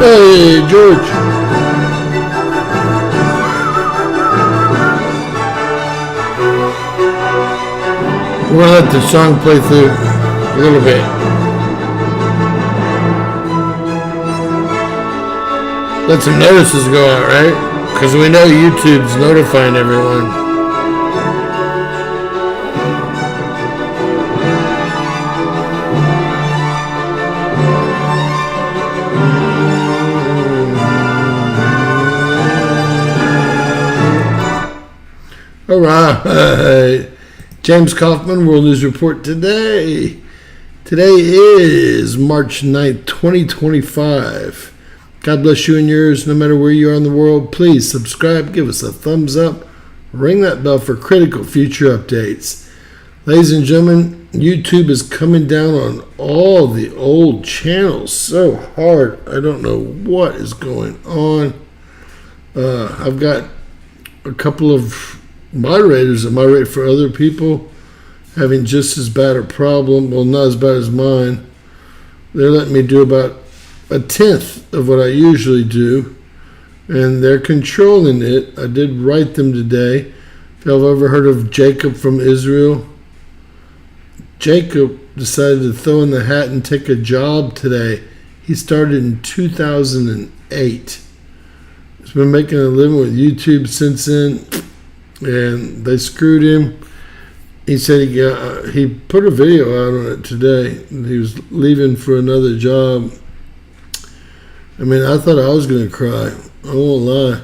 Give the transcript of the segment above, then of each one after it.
Hey, George. We're going to let the song play through a little bit. Let some notices go out, right? Because we know YouTube's notifying everyone. All right. James Kaufman, World News Report today. Today is March 9th, 2025. God bless you and yours, no matter where you are in the world. Please subscribe, give us a thumbs up, ring that bell for critical future updates. Ladies and gentlemen, YouTube is coming down on all the old channels so hard. I don't know what is going on. I've got a couple of moderators that moderate for other people having just as bad a problem. Well, not as bad as mine. They're letting me do about a tenth of what I usually do, and they're controlling it. I did write them today. If y'all have ever heard of Jacob from Israel, Jacob decided to throw in the hat and take a job today. He started in 2008. He's been making a living with YouTube since then, and they screwed him. He said he put a video out on it today. He was leaving for another job. I mean, I thought I was going to cry. I won't lie.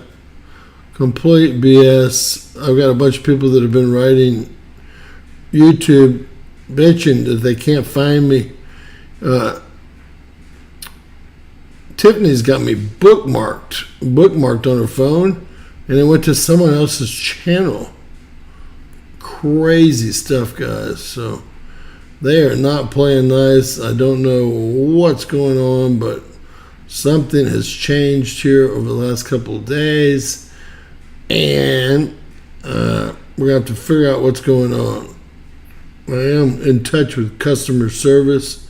Complete BS. I've got a bunch of people that have been writing YouTube bitching that they can't find me. Tiffany's got me bookmarked on her phone, and it went to someone else's channel. Crazy stuff, guys. So they are not playing nice. I don't know what's going on, but something has changed here over the last couple of days, and we're going to have to figure out what's going on. I am in touch with customer service,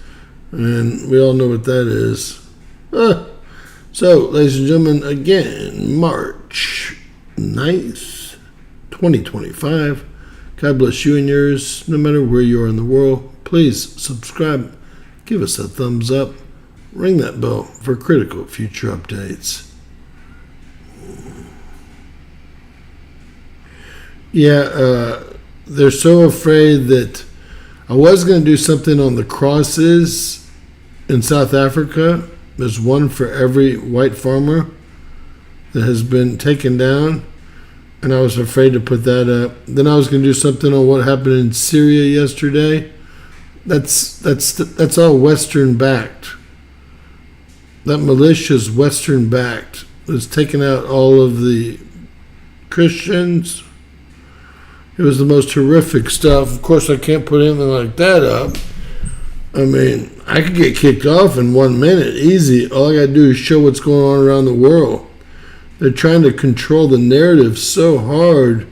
and we all know what that is. So, ladies and gentlemen, again, March 9th, 2025. God bless you and yours, no matter where you are in the world. Please subscribe, give us a thumbs up, ring that bell for critical future updates. Yeah, they're so afraid that I was going to do something on the crosses in South Africa. There's one for every white farmer that has been taken down, and I was afraid to put that up. Then I was going to do something on what happened in Syria yesterday. That's all Western backed. That militia's Western backed. It's taken out all of the Christians. It was the most horrific stuff. Of course, I can't put anything like that up. I mean, I could get kicked off in 1 minute, easy. All I got to do is show what's going on around the world. They're trying to control the narrative so hard.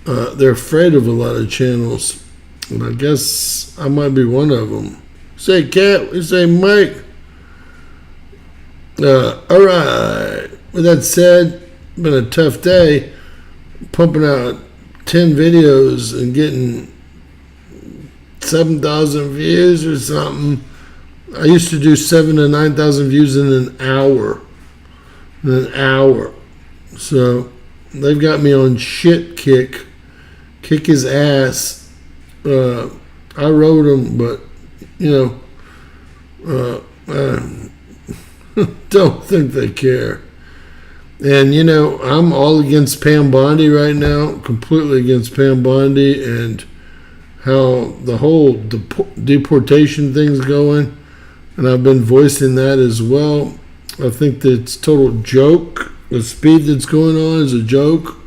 They're afraid of a lot of channels. And I guess I might be one of them. Say, Cat, we say, Mike. All right. With that said, been a tough day. Pumping out 10 videos and getting 7,000 views or something. I used to do 7,000 to 9,000 views in an hour. So they've got me on shit kick his ass. I wrote them, but don't think they care. And I'm all against Pam Bondi right now, completely against Pam Bondi and how the whole deportation thing's going, and I've been voicing that as well. I think that it's a total joke. The speed that's going on is a joke.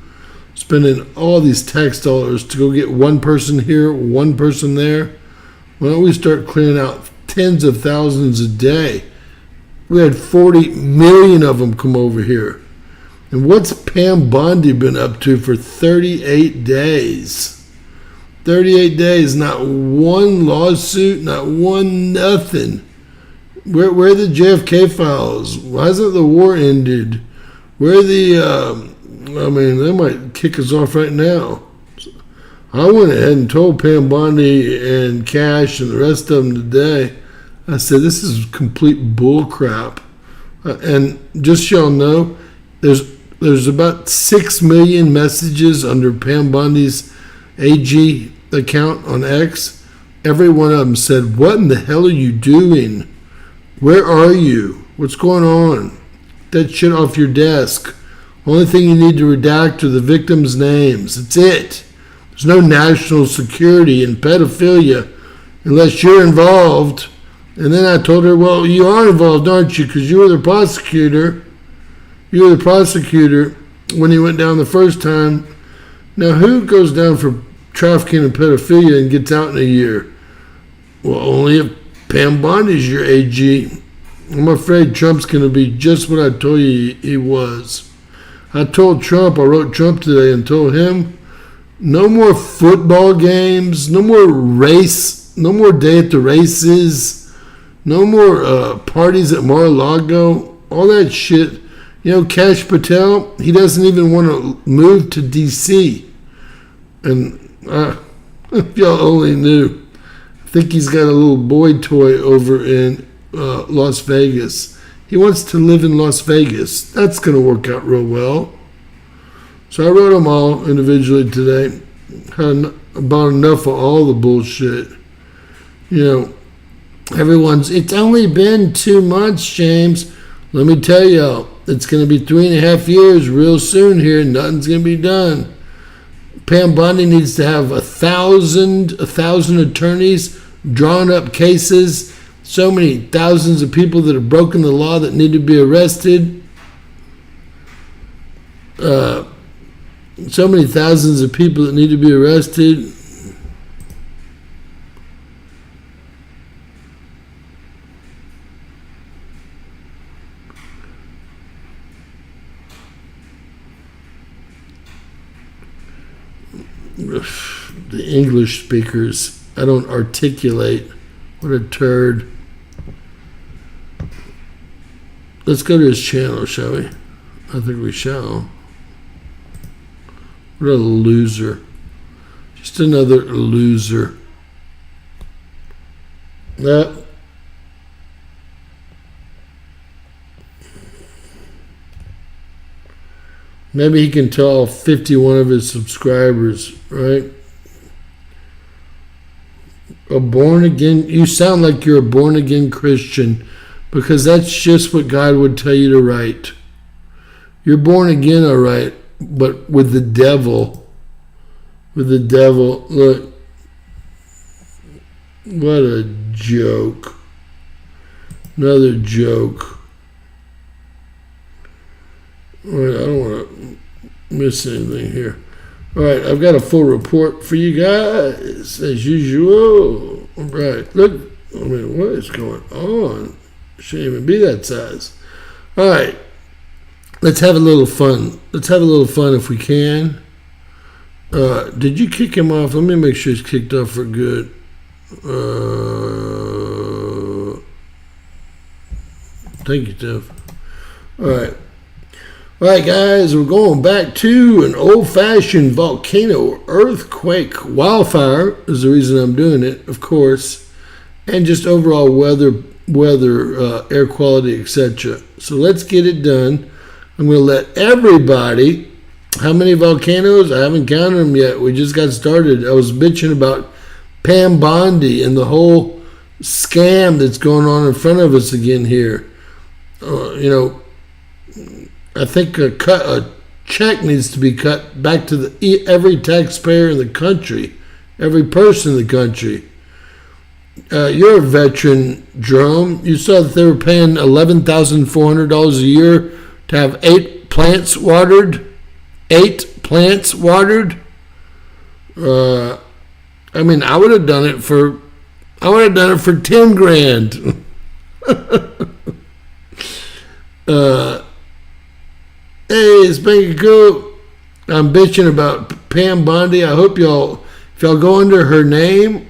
Spending all these tax dollars to go get one person here, one person there. Why don't we start clearing out tens of thousands a day? We had 40 million of them come over here. And what's Pam Bondi been up to for 38 days? 38 days, not one lawsuit, not one nothing. Where are the JFK files? Why hasn't the war ended? Where are the? They might kick us off right now. I went ahead and told Pam Bondi and Cash and the rest of them today. I said this is complete bull crap. And just so y'all know, there's about 6 million messages under Pam Bondi's AG account on X. Every one of them said, "What in the hell are you doing? Where are you? What's going on? Get that shit off your desk. Only thing you need to redact are the victims' names. That's it. There's no national security in pedophilia unless you're involved." And then I told her, "Well, you are involved, aren't you? Because you were the prosecutor. You were the prosecutor when he went down the first time. Now, who goes down for trafficking and pedophilia and gets out in a year?" "Well, only if Pam Bondi's your AG." I'm afraid Trump's going to be just what I told you he was. I wrote Trump today and told him, no more football games, no more race, no more day at the races, no more parties at Mar-a-Lago, all that shit. You know, Kash Patel, he doesn't even want to move to D.C. And if y'all only knew, I think he's got a little boy toy over in Las Vegas. He wants to live in Las Vegas. That's going to work out real well. So I wrote them all individually today. Had about enough of all the bullshit. You know, it's only been 2 months, James. Let me tell y'all, it's going to be 3.5 years real soon here. Nothing's going to be done. Pam Bondi needs to have 1,000 attorneys drawing up cases. So many thousands of people that have broken the law that need to be arrested. So many thousands of people that need to be arrested. The English speakers, I don't articulate. What a turd. Let's go to his channel, shall we? I think we shall. What a loser. Just another loser. Maybe he can tell 51 of his subscribers, right? You sound like you're a born again Christian, because that's just what God would tell you to write. You're born again, all right, but with the devil. With the devil. Look. What a joke. Another joke. All right, I don't want to miss anything here. All right, I've got a full report for you guys, as usual. All right, look, what is going on? Shouldn't even be that size. All right, let's have a little fun. Let's have a little fun if we can. Did you kick him off? Let me make sure he's kicked off for good. Thank you, Tiff. All right. All right, guys, we're going back to an old-fashioned volcano earthquake. Wildfire is the reason I'm doing it, of course, and just overall weather, air quality, etc. So let's get it done. I'm going to let everybody. How many volcanoes? I haven't counted them yet. We just got started. I was bitching about Pam Bondi and the whole scam that's going on in front of us again here. I think a check needs to be cut back to every taxpayer in the country, every person in the country. You're a veteran, Jerome. You saw that they were paying $11,400 a year to have 8 plants watered. 8 plants watered. I would have done it for 10 grand. Hey, it's Banky Cool. I'm bitching about Pam Bondi. I hope if y'all go under her name,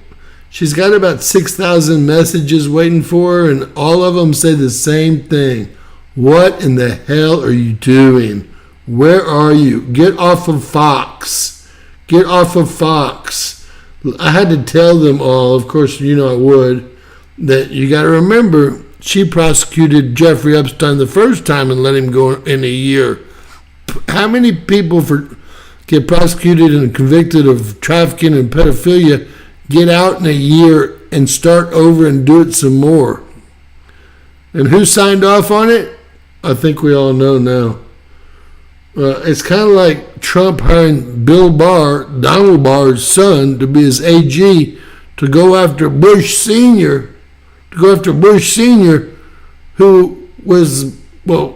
She's got about 6,000 messages waiting for her, and all of them say the same thing. What in the hell are you doing? Where are you? Get off of Fox. Get off of Fox. I had to tell them all, of course, you know I would, that you got to remember, she prosecuted Jeffrey Epstein the first time and let him go in a year. How many people get prosecuted and convicted of trafficking and pedophilia, get out in a year and start over and do it some more? And who signed off on it? I think we all know now. It's kind of like Trump hiring Bill Barr, Donald Barr's son, to be his AG to go after Bush Sr., who was Bill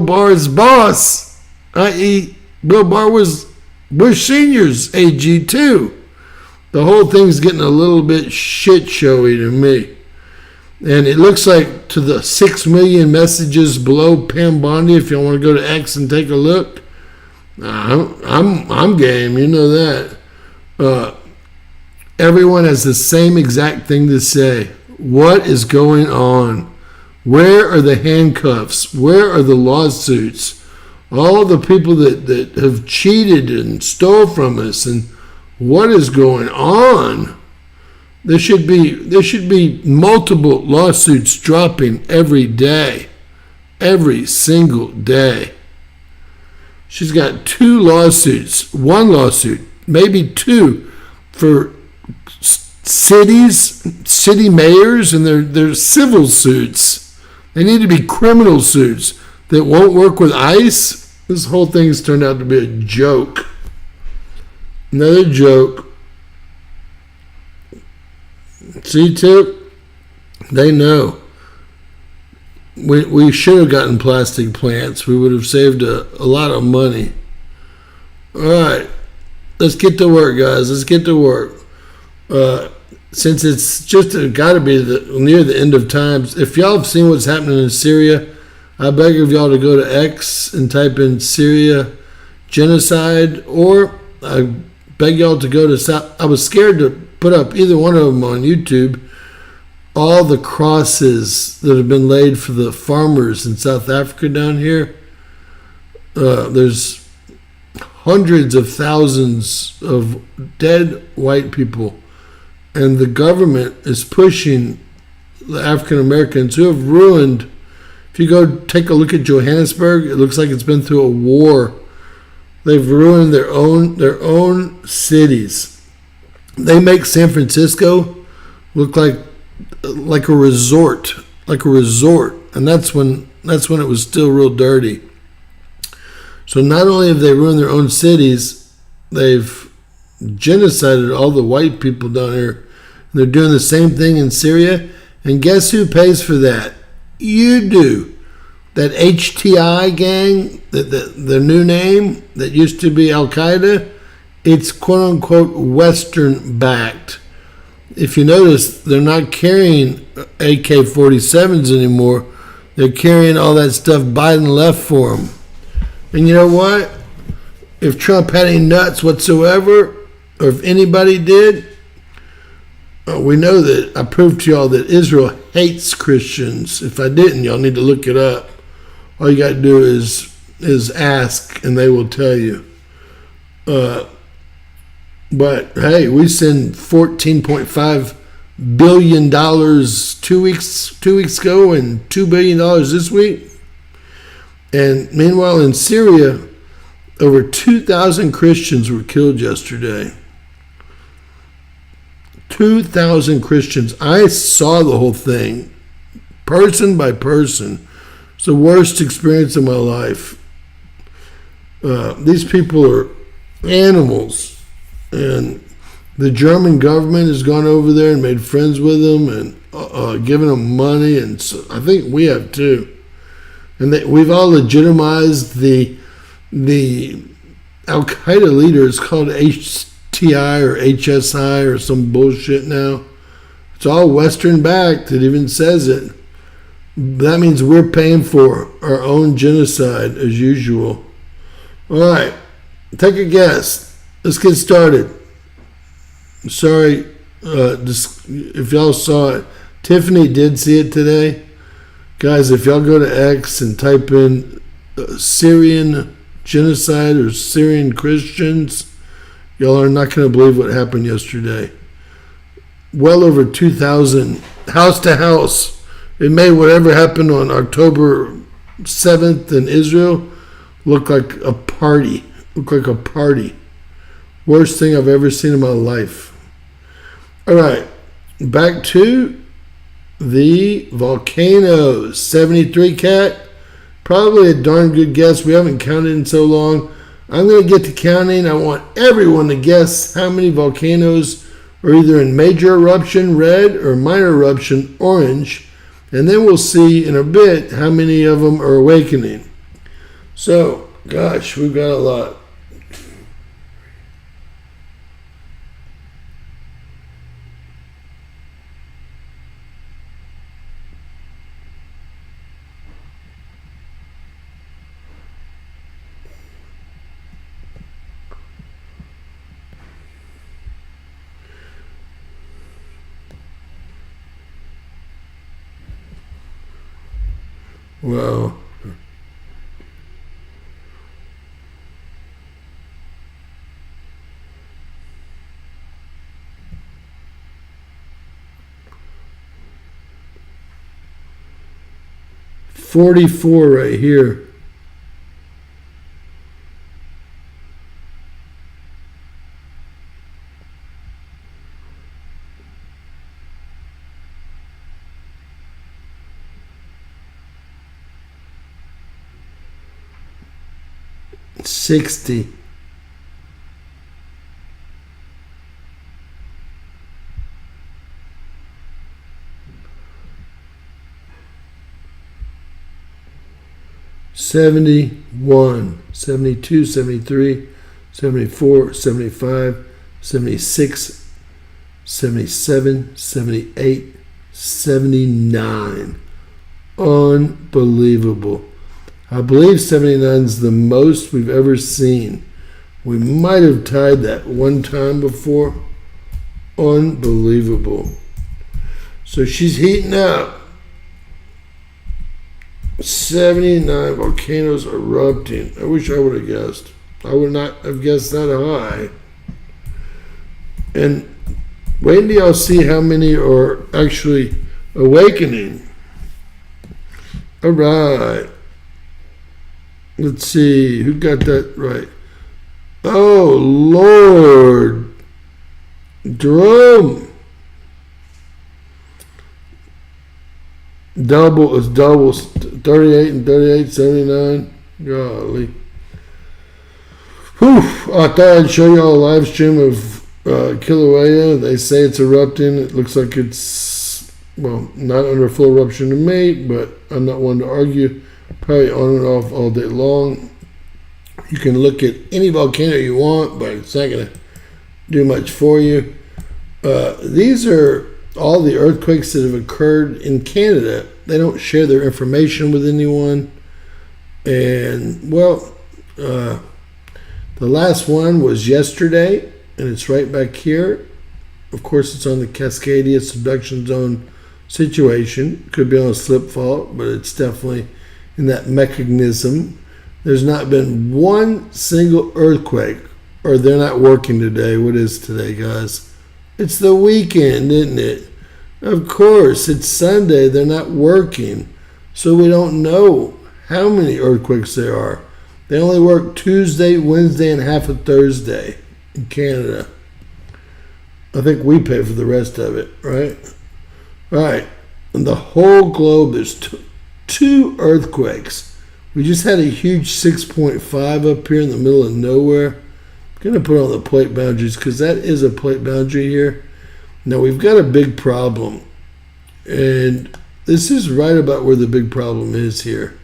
Barr's boss, i.e. Bill Barr was Bush Sr.'s AG too. The whole thing's getting a little bit shit showy to me. And it looks like to the 6 million messages below Pam Bondi, if y'all want to go to X and take a look, I'm game, you know that. Everyone has the same exact thing to say. What is going on? Where are the handcuffs? Where are the lawsuits? All the people that have cheated and stole from us, and what is going on? There should be multiple lawsuits dropping every day, every single day. She's got 2 lawsuits, 1 lawsuit, maybe 2, for city mayors, and they're civil suits. They need to be criminal suits that won't work with ICE. This whole thing's turned out to be a joke. Another joke. See, Tip? They know. We should have gotten plastic plants. We would have saved a lot of money. All right. Let's get to work, guys. Let's get to work. Since it's just got to be near the end of times, if y'all have seen what's happening in Syria, I beg of y'all to go to X and type in Syria genocide, or I beg y'all to go to South. I was scared to put up either one of them on YouTube. All the crosses that have been laid for the farmers in South Africa down here. There's hundreds of thousands of dead white people, and the government is pushing the African Americans who have ruined. If you go take a look at Johannesburg, it looks like it's been through a war. They've ruined their own cities. They make San Francisco look like a resort, and that's when it was still real dirty. So not only have they ruined their own cities, they've genocided all the white people down here. And they're doing the same thing in Syria. And guess who pays for that? You do. That HTI gang, the new name that used to be Al Qaeda, it's quote unquote Western backed. If you notice, they're not carrying AK-47s anymore. They're carrying all that stuff Biden left for them. And you know what? If Trump had any nuts whatsoever, or if anybody did, we know that I proved to y'all that Israel hates Christians. If I didn't, y'all need to look it up. All you got to do is ask, and they will tell you. But hey, we send $14.5 billion 2 weeks ago, and $2 billion this week. And meanwhile, in Syria, over 2,000 Christians were killed yesterday. 2,000 Christians. I saw the whole thing, person by person. It's the worst experience of my life. These people are animals, and the German government has gone over there and made friends with them and given them money, and so I think we have too. And we've all legitimized the Al Qaeda leader. It's called HTI or HSI or some bullshit now. It's all Western backed. It even says it. That means we're paying for our own genocide as usual. All right, take a guess. Let's get started. Sorry, if y'all saw it. Tiffany did see it today. Guys, if y'all go to X and type in Syrian genocide or Syrian Christians, y'all are not going to believe what happened yesterday. Well over 2,000, house to house. It made whatever happened on October 7th in Israel look like a party. Worst thing I've ever seen in my life. All right, back to the volcanoes. 73 cat. Probably a darn good guess. We haven't counted in so long. I'm going to get to counting. I want everyone to guess how many volcanoes are either in major eruption, red, or minor eruption, orange. And then we'll see in a bit how many of them are awakening. So, gosh, we've got a lot. Wow. $44 right here. $60. $71, $72, $73, $74, $75, $76, $77, $78, $79. Unbelievable. I believe 79 is the most we've ever seen. We might have tied that one time before. Unbelievable. So she's heating up. 79 volcanoes erupting. I wish I would have guessed. I would not have guessed that high. And wait until y'all see how many are actually awakening. All right. Let's see. Who got that right? Oh, Lord. Jerome. Double. 38 and 38, 79. Golly. Whew. I thought I'd show you all a live stream of Kilauea. They say it's erupting. It looks like it's, well, not under full eruption to me, but I'm not one to argue. Probably on and off all day long. You can look at any volcano you want, but it's not going to do much for you. These are all the earthquakes that have occurred in Canada. They don't share their information with anyone. And, well, the last one was yesterday, and it's right back here. Of course, it's on the Cascadia subduction zone situation. Could be on a slip fault, but it's definitely in that mechanism. There's not been one single earthquake, or they're not working today. What is today, guys? It's the weekend, isn't it? Of course, it's Sunday. They're not working, so we don't know how many earthquakes there are. They only work Tuesday, Wednesday, and half of Thursday in Canada. I think we pay for the rest of it, right? All right. In the whole globe, there's two earthquakes. We just had a huge 6.5 up here in the middle of nowhere. I'm going to put on the plate boundaries because that is a plate boundary here. Now, we've got a big problem. And this is right about where the big problem is here.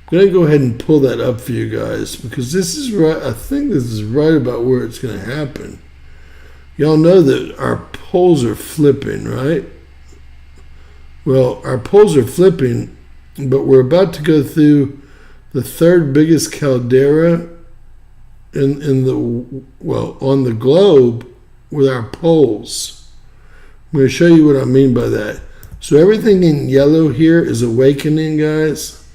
I'm going to go ahead and pull that up for you guys because this is right. I think this is right about where it's going to happen. Y'all know that our poles are flipping, right? Well, our poles are flipping, but we're about to go through the third biggest caldera on the globe, with our poles. I'm going to show you what I mean by that. So everything in yellow here is awakening, guys.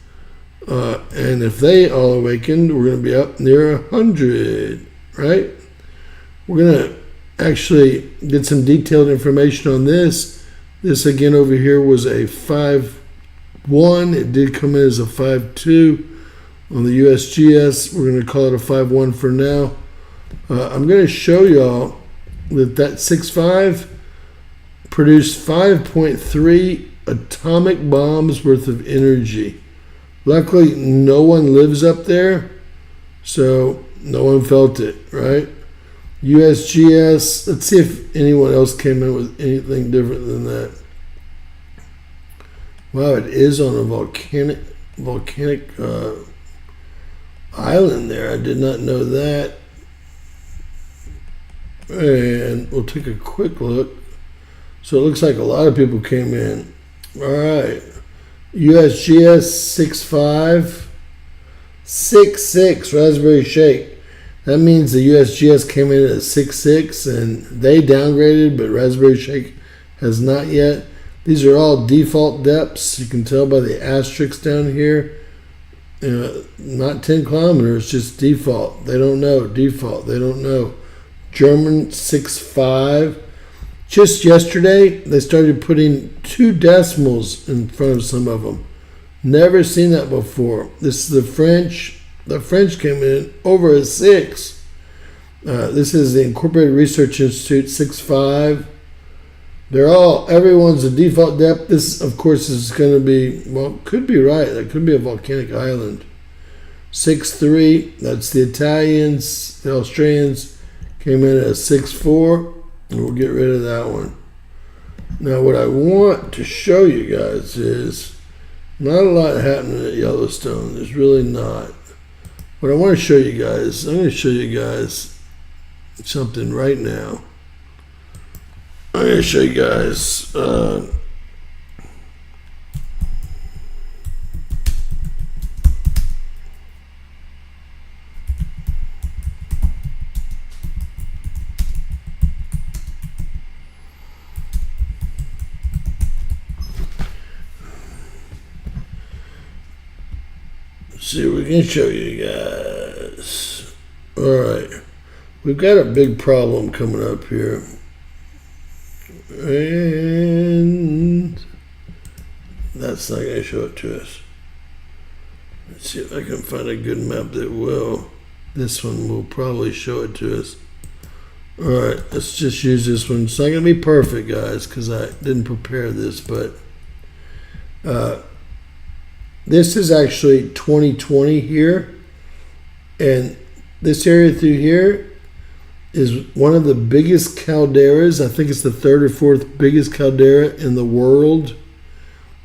And if they all awakened, we're going to be up near 100, right? We're going to actually get some detailed information on this. This again over here was a 5.1. It did come in as a 5.2 on the USGS. We're going to call it a 5.1 for now. I'm going to show y'all that 6.5 produced 5.3 atomic bombs worth of energy. Luckily, no one lives up there, so no one felt it, right? USGS, let's see if anyone else came in with anything different than that. Wow, it is on a volcanic island there. I did not know that. And we'll take a quick look. So it looks like a lot of people came in. All right. USGS 6.5, 6.6 Raspberry Shake. That means the USGS came in at 6.6 and they downgraded, but Raspberry Shake has not yet. These are all default depths. You can tell by the asterisks down here. Not 10 kilometers, just default. They don't know. Default. They don't know. German 6.5. Just yesterday, they started putting 2 decimals in front of some of them. Never seen that before. This is the French. The French came in over a 6. This is the Incorporated Research Institute 6.5. Everyone's a default depth. This, of course, is going to be, well, could be right. That could be a volcanic island. 6.3, that's the Italians. The Australians came in at 6.4. And we'll get rid of that one. Now, what I want to show you guys is not a lot happening at Yellowstone. There's really not. What I want to show you guys, I'm going to show you guys something right now. I'm going to show you guys see what we can show you guys. All right, we've got a big problem coming up here, and that's not going to show it to us. Let's see if I can find a good map that will. This one will probably show it to us. All right, let's just use this one. It's not going to be perfect, guys, because I didn't prepare this, but this is actually 2020 here, and this area through here is one of the biggest calderas. I think it's the 3rd or 4th biggest caldera in the world,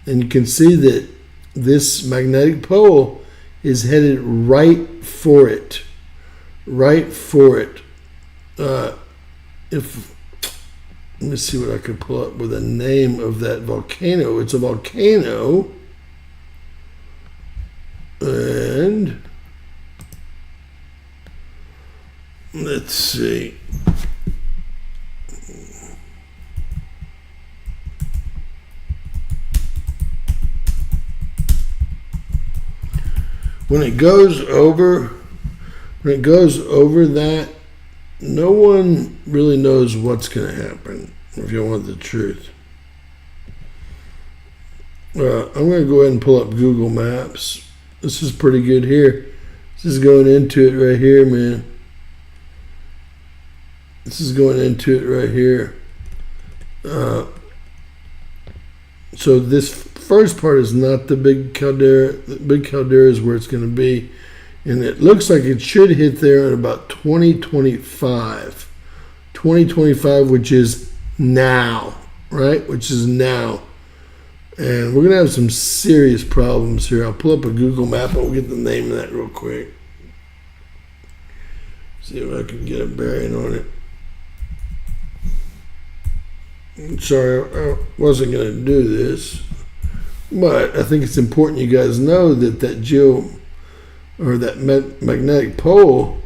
and you can see that this magnetic pole is headed right for it. Right for it. Let me see what I could pull up with a name of that volcano. It's a volcano. And let's see. When it goes over that, no one really knows what's going to happen, if you want the truth. I'm going to go ahead and pull up Google Maps. This is pretty good here. This is going into it right here, man. This is going into it right here. So this first part is not the big caldera. The big caldera is where it's going to be. And it looks like it should hit there in about 2025. 2025, which is now, right? Which is now. And we're going to have some serious problems here. I'll pull up a Google map and we'll get the name of that real quick. See if I can get a bearing on it. I'm sorry, I wasn't going to do this. But I think it's important you guys know that that magnetic pole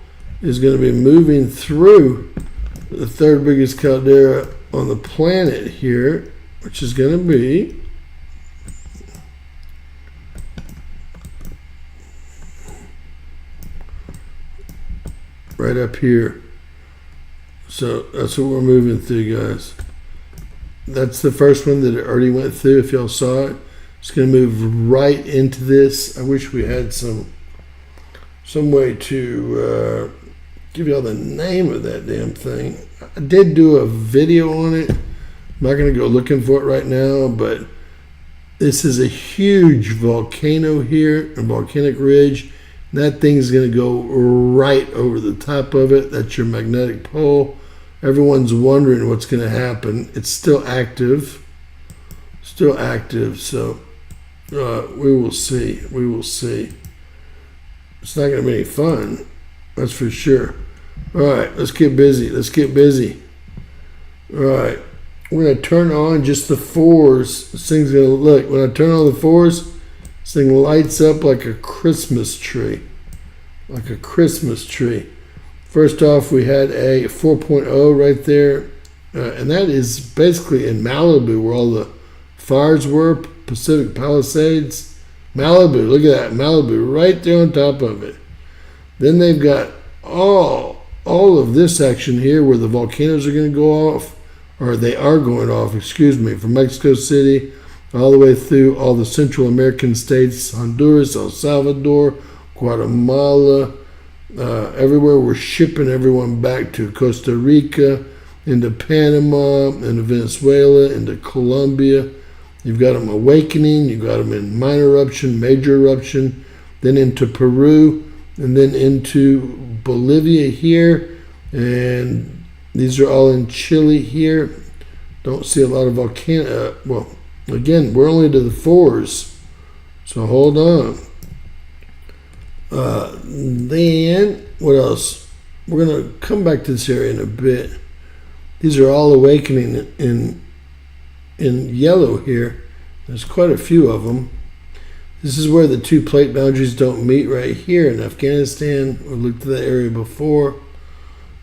is going to be moving through the third biggest caldera on the planet here, which is going to be right up here. So that's what we're moving through, guys. That's the first one that it already went through. If y'all saw it, it's going to move right into this. I wish we had some way to give y'all the name of that damn thing. I did do a video on it. I'm not going to go looking for it right now, but this is a huge volcano here, a volcanic ridge. That thing's going to go right over the top of it. That's your magnetic pole. Everyone's wondering what's going to happen. It's still active. Still active, so we will see. We will see. It's not going to be any fun. That's for sure. All right, let's get busy. Let's get busy. All right. We're going to turn on just the fours. This thing's going to look. When I turn on the fours, this thing lights up like a Christmas tree. Like a Christmas tree. First off, we had a 4.0 right there. And that is basically in Malibu where all the fires were. Pacific Palisades. Malibu. Look at that. Malibu right there on top of it. Then they've got all of this action here where the volcanoes are going to go off. Or they are going off, excuse me, from Mexico City all the way through all the Central American states, Honduras, El Salvador, Guatemala, everywhere. We're shipping everyone back to Costa Rica, into Panama, into Venezuela, into Colombia. You've got them awakening, you've got them in minor eruption, major eruption, then into Peru, and then into Bolivia here, and these are all in Chile here. Don't see a lot of volcano. Well, again, we're only to the fours, so hold on. Then, what else? We're going to come back to this area in a bit. These are all awakening in yellow here. There's quite a few of them. This is where the two plate boundaries don't meet right here in Afghanistan. We looked at that area before.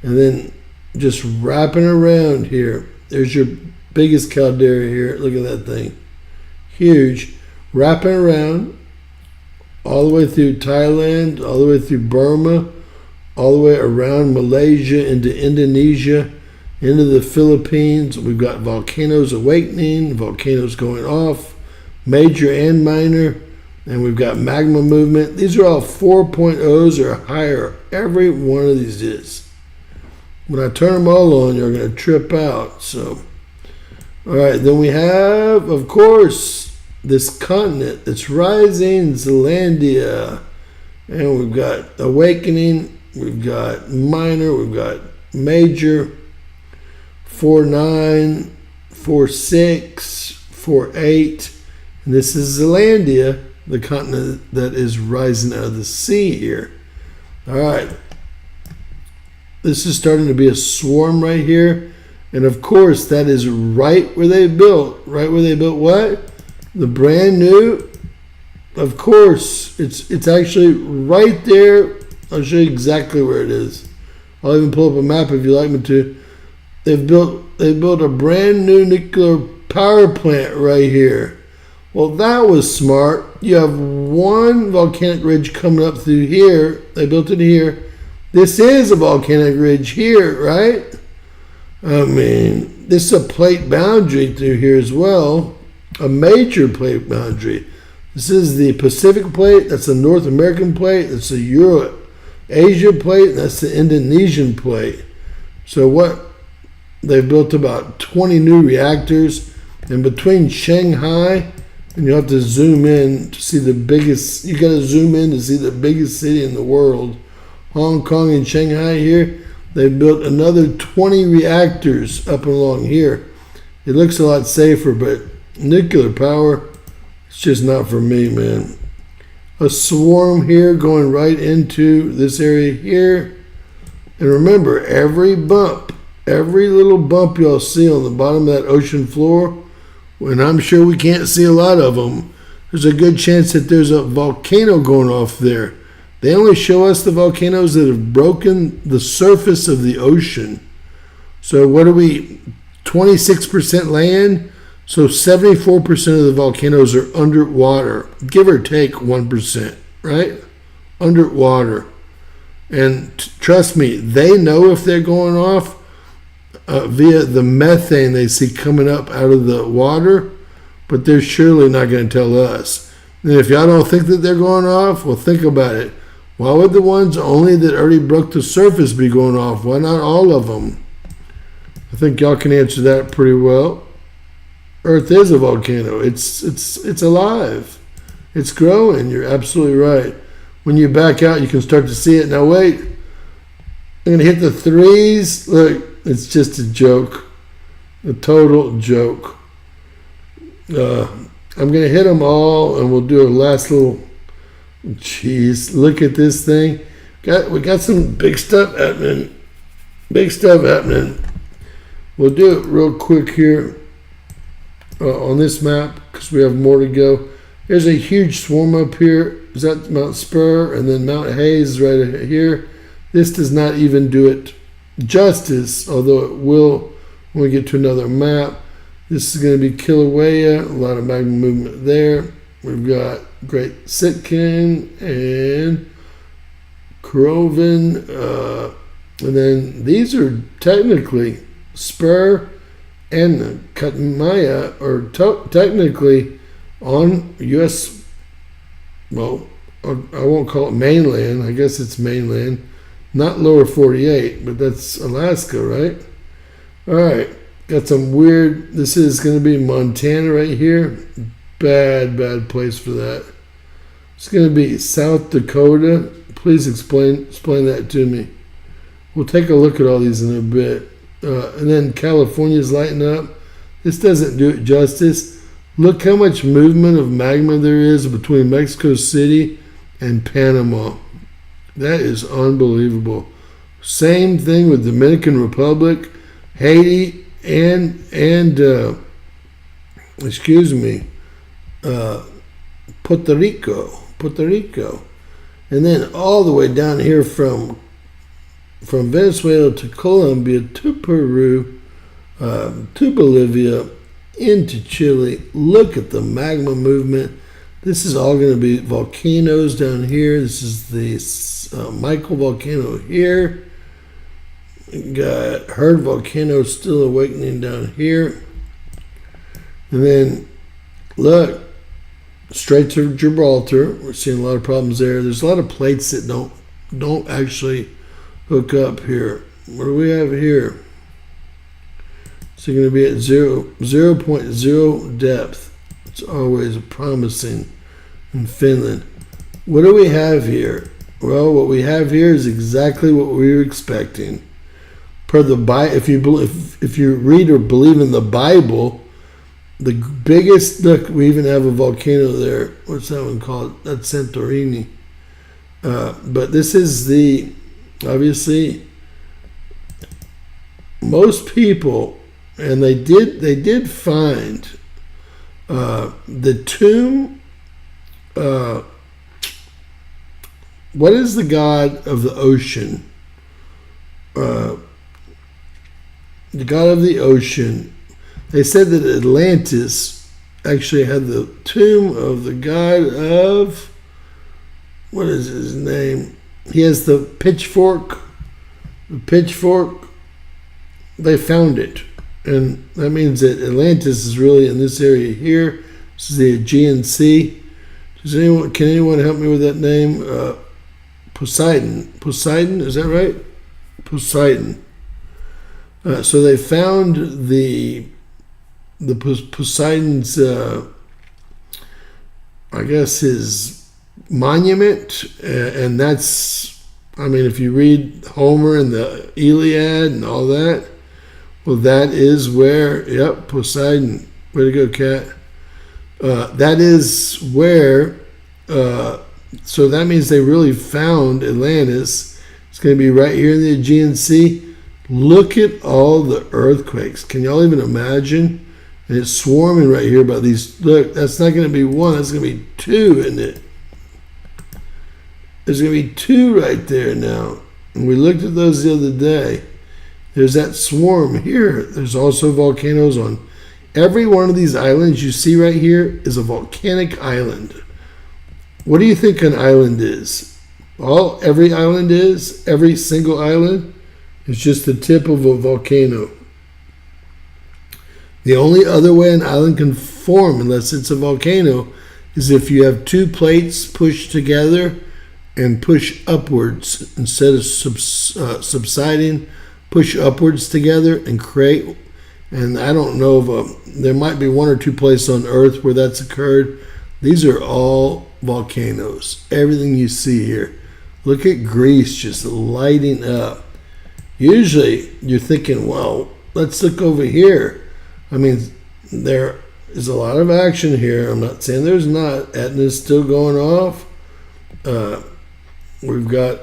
And then just wrapping around here. There's your biggest caldera here. Look at that thing. Huge. Wrapping around all the way through Thailand, all the way through Burma, all the way around Malaysia, into Indonesia, into the Philippines. We've got volcanoes awakening, volcanoes going off, major and minor, and we've got magma movement. These are all 4.0s or higher. Every one of these is. When I turn them all on, you're going to trip out. So, all right, then we have, of course, this continent that's rising, Zealandia. And we've got awakening, we've got minor, we've got major, 4.9, 4.6, 4.8. And this is Zealandia, the continent that is rising out of the sea here. All right. This is starting to be a swarm right here. And of course, that is right where they built. Right where they built what? The brand new. Of course, it's actually right there. I'll show you exactly where it is. I'll even pull up a map if you like me to. They built a brand new nuclear power plant right here. Well, that was smart. You have one volcanic ridge coming up through here. They built it here. This is a volcanic ridge here, right? I mean, this is a plate boundary through here as well. A major plate boundary. This is the Pacific plate. That's the North American plate. That's the Euro-Asia plate. That's the Indonesian plate. So what? They've built about 20 new reactors. And between Shanghai, and you have to zoom in to see the biggest, you got to zoom in to see the biggest city in the world. Hong Kong and Shanghai here, they built another 20 reactors up and along here. It looks a lot safer, but nuclear power, it's just not for me, man. A swarm here going right into this area here. And remember, every bump, every little bump y'all see on the bottom of that ocean floor, and I'm sure we can't see a lot of them, there's a good chance that there's a volcano going off there. They only show us the volcanoes that have broken the surface of the ocean. So what are we? 26% land. So 74% of the volcanoes are underwater, give or take 1%, right? Underwater. And trust me, they know if they're going off via the methane they see coming up out of the water, but they're surely not going to tell us. And if y'all don't think that they're going off, well, think about it. Why would the ones only that already broke the surface be going off? Why not all of them? I think y'all can answer that pretty well. Earth is a volcano. It's alive. It's growing. You're absolutely right. When you back out, you can start to see it. Now wait. I'm going to hit the threes. Look, it's just a joke. A total joke. I'm going to hit them all, and we'll do a last little... Jeez, look at this thing. We got some big stuff happening. Big stuff happening. We'll do it real quick here on this map because we have more to go. There's a huge swarm up here. Is that Mount Spur? And then Mount Hayes right here. This does not even do it justice, although it will when we get to another map. This is going to be Kilauea. A lot of magma movement there. We've got Great Sitkin and Croven. And then these are technically Spur and Katmaya are technically on U.S. Well, I won't call it mainland. I guess it's mainland. Not lower 48, but that's Alaska, right? All right. Got some weird... This is going to be Montana right here. Bad place for that. It's going to be South Dakota. Please explain that to me. We'll take a look at all these in a bit. And then California's lighting up. This doesn't do it justice. Look how much movement of magma there is between Mexico City and Panama. That is unbelievable. Same thing with Dominican Republic, Haiti, and Puerto Rico. And then all the way down here from Venezuela to Colombia to Peru to Bolivia into Chile. Look at the magma movement. This is all going to be volcanoes down here. This is the Michael volcano here. We got Herd volcano still awakening down here. And then look, Straits of Gibraltar. We're seeing a lot of problems there. There's a lot of plates that don't actually hook up here. What do we have here? So you're going to be at 0.0 depth. It's always promising in Finland. What do we have here? Well, what we have here is exactly what we were expecting. Per the Bible, if you read or believe in the Bible, the biggest, look, we even have a volcano there. What's that one called? That's Santorini. But this is the, obviously, most people, and they did find the tomb. What is the god of the ocean? The god of the ocean. They said that Atlantis actually had the tomb of the god of, what is his name? He has the pitchfork. The pitchfork. They found it. And that means that Atlantis is really in this area here. This is the Aegean Sea. Can anyone help me with that name? Poseidon. Poseidon, is that right? Poseidon. So they found the Poseidon's, I guess, his monument, and that's, I mean, if you read Homer and the Iliad and all that, well, that is where, yep, Poseidon. Way to go, Cat. That is where, so that means they really found Atlantis. It's going to be right here in the Aegean Sea. Look at all the earthquakes. Can y'all even imagine? And it's swarming right here by these. Look, that's not going to be one. That's going to be two, isn't it? There's going to be two right there now. And we looked at those the other day. There's that swarm here. There's also volcanoes on every one of these islands you see right here is a volcanic island. What do you think an island is? Well, every island is, every single island is just the tip of a volcano. The only other way an island can form, unless it's a volcano, is if you have two plates pushed together and push upwards instead of subsiding, push upwards together and create. And I don't know if there might be one or two places on Earth where that's occurred. These are all volcanoes. Everything you see here. Look at Greece just lighting up. Usually you're thinking, well, let's look over here. I mean, there is a lot of action here. I'm not saying there's not. Etna's still going off. We've got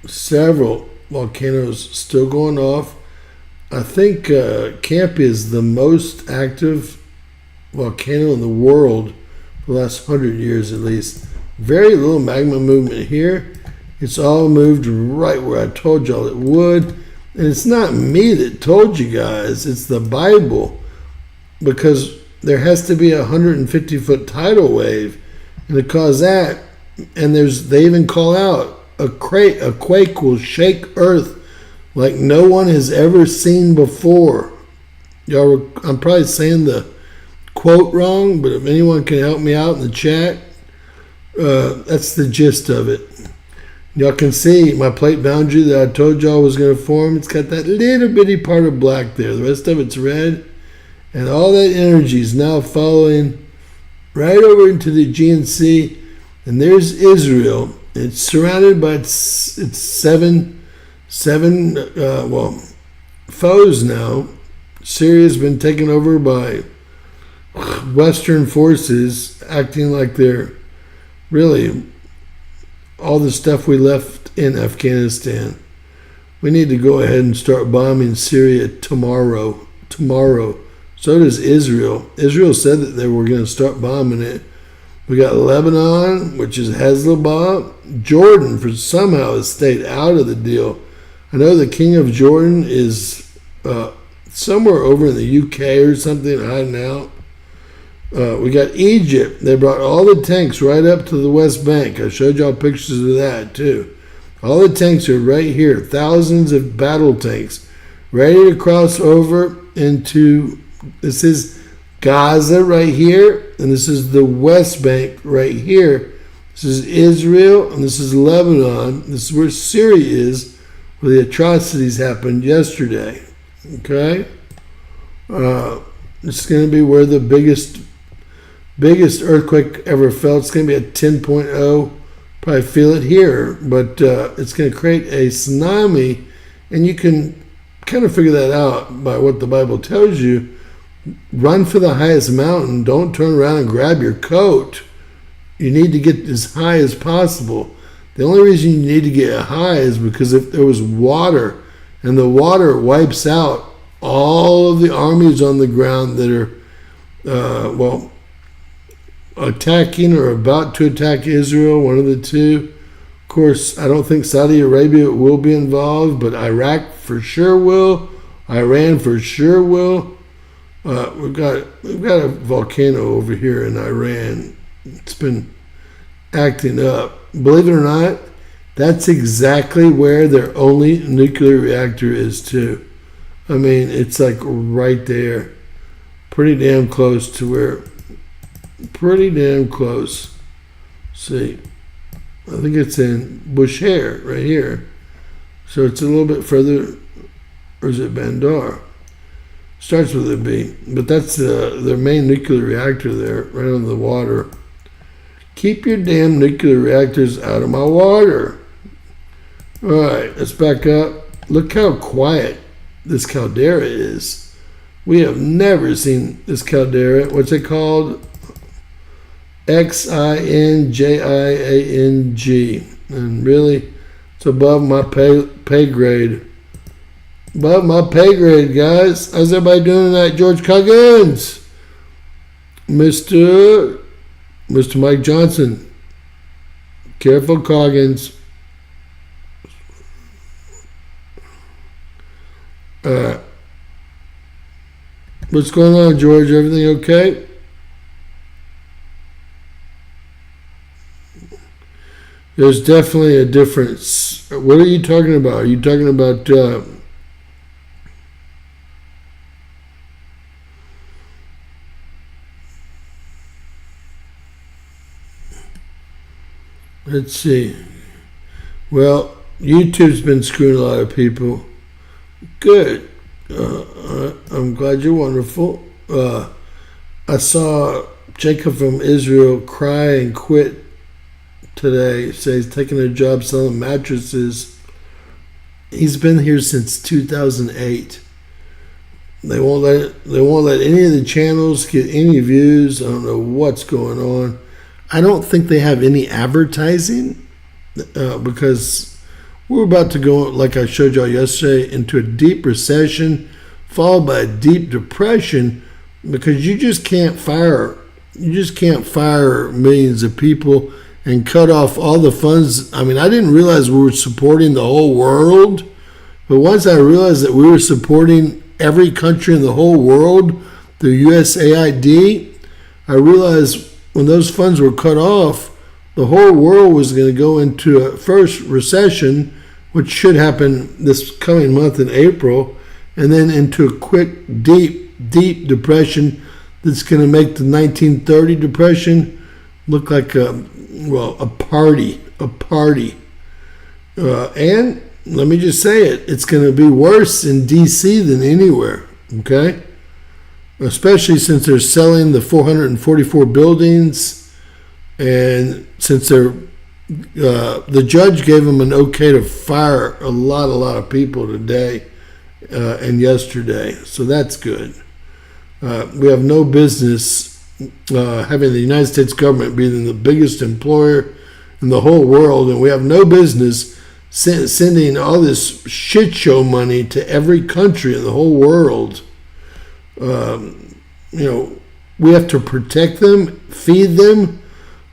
several volcanoes still going off. I think Camp is the most active volcano in the world for the last 100 years at least. Very little magma movement here. It's all moved right where I told y'all it would. And it's not me that told you guys. It's the Bible. Because there has to be a 150-foot tidal wave. And to cause that, and they even call out, a quake will shake Earth like no one has ever seen before. I'm probably saying the quote wrong, but if anyone can help me out in the chat, that's the gist of it. Y'all can see my plate boundary that I told y'all was going to form. It's got that little bitty part of black there. The rest of it's red. And all that energy is now following right over into the Aegean Sea. And there's Israel. It's surrounded by its seven foes now. Syria's been taken over by Western forces acting like they're really all the stuff we left in Afghanistan. We need to go ahead and start bombing Syria tomorrow. So does Israel. Israel said that they were going to start bombing it. We got Lebanon, which is Hezbollah. Jordan, for somehow, has stayed out of the deal. I know the king of Jordan is somewhere over in the UK or something, hiding out. We got Egypt. They brought all the tanks right up to the West Bank. I showed y'all pictures of that, too. All the tanks are right here. Thousands of battle tanks ready to cross over into... This is Gaza right here, and this is the West Bank right here. This is Israel, and this is Lebanon. This is where Syria is, where the atrocities happened yesterday. Okay? It's going to be where the biggest earthquake ever felt. It's going to be a 10.0. Probably feel it here, but it's going to create a tsunami, and you can kind of figure that out by what the Bible tells you. Run for the highest mountain. Don't turn around and grab your coat. You need to get as high as possible. The only reason you need to get high is because if there was water, and the water wipes out all of the armies on the ground that are, attacking or about to attack Israel, one of the two. Of course, I don't think Saudi Arabia will be involved, but Iraq for sure will. Iran for sure will. We've got a volcano over here in Iran. It's been acting up. Believe it or not, that's exactly where their only nuclear reactor is too. I mean, it's like right there. Pretty damn close to where... Pretty damn close. See, I think it's in Bushehr, right here. So it's a little bit further, or is it Bandar? Starts with a B, but that's their main nuclear reactor there, right on the water. Keep your damn nuclear reactors out of my water. All right, let's back up. Look how quiet this caldera is. We have never seen this caldera. What's it called? Xinjiang. And really, it's above my pay grade. Above my pay grade, guys. How's everybody doing tonight? George Coggins. Mr. Mike Johnson. Careful, Coggins. What's going on, George? Everything okay? There's definitely a difference. What are you talking about? Are you talking about let's see. Well, YouTube's been screwing a lot of people. Good. I'm glad you're wonderful. I saw Jacob from Israel cry and quit today. Say he's taking a job selling mattresses. He's been here since 2008. They won't let any of the channels get any views. I don't know what's going on. I don't think they have any advertising because we're about to go, like I showed y'all yesterday, into a deep recession followed by a deep depression because you just can't fire millions of people and cut off all the funds. I mean, I didn't realize we were supporting the whole world, but once I realized that we were supporting every country in the whole world through USAID, I realized when those funds were cut off, the whole world was going to go into a first recession, which should happen this coming month in April, and then into a quick, deep depression that's going to make the 1930 depression look like a party. And let me just say it's going to be worse in D.C. than anywhere, okay? Especially since they're selling the 444 buildings, and since the judge gave them an okay to fire a lot of people today and yesterday, so that's good. We have no business having the United States government being the biggest employer in the whole world, and we have no business sending all this shit show money to every country in the whole world. We have to protect them, feed them.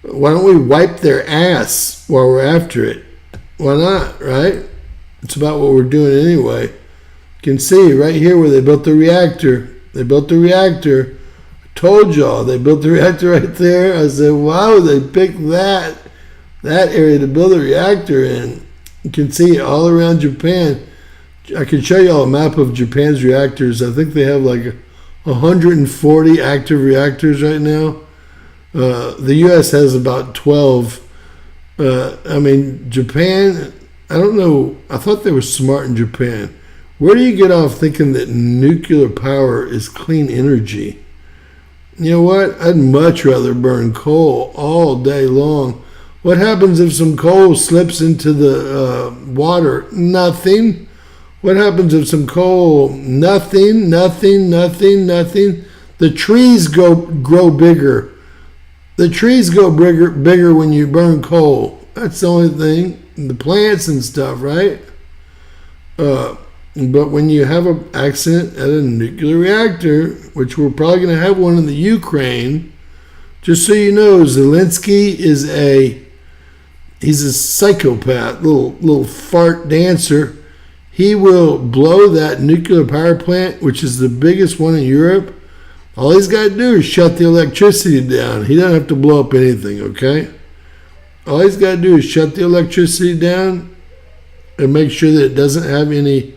Why don't we wipe their ass while we're after it? Why not, right? It's about what we're doing anyway. You can see right here where they built the reactor. I told y'all they built the reactor right there. I said, wow, they picked that area to build a reactor in. You can see it all around Japan. I can show y'all a map of Japan's reactors. I think they have like 140 active reactors right now. The U.S. has about 12. Japan, I don't know. I thought they were smart in Japan. Where do you get off thinking that nuclear power is clean energy? You know what? I'd much rather burn coal all day long. What happens if some coal slips into the water? Nothing. What happens if some coal? Nothing. The trees grow bigger. The trees go bigger when you burn coal. That's the only thing. The plants and stuff, right? But when you have an accident at a nuclear reactor, which we're probably going to have one in the Ukraine, just so you know, Zelensky he's a psychopath, little fart dancer. He will blow that nuclear power plant, which is the biggest one in Europe. All he's got to do is shut the electricity down. He doesn't have to blow up anything, okay? All he's got to do is shut the electricity down and make sure that it doesn't have any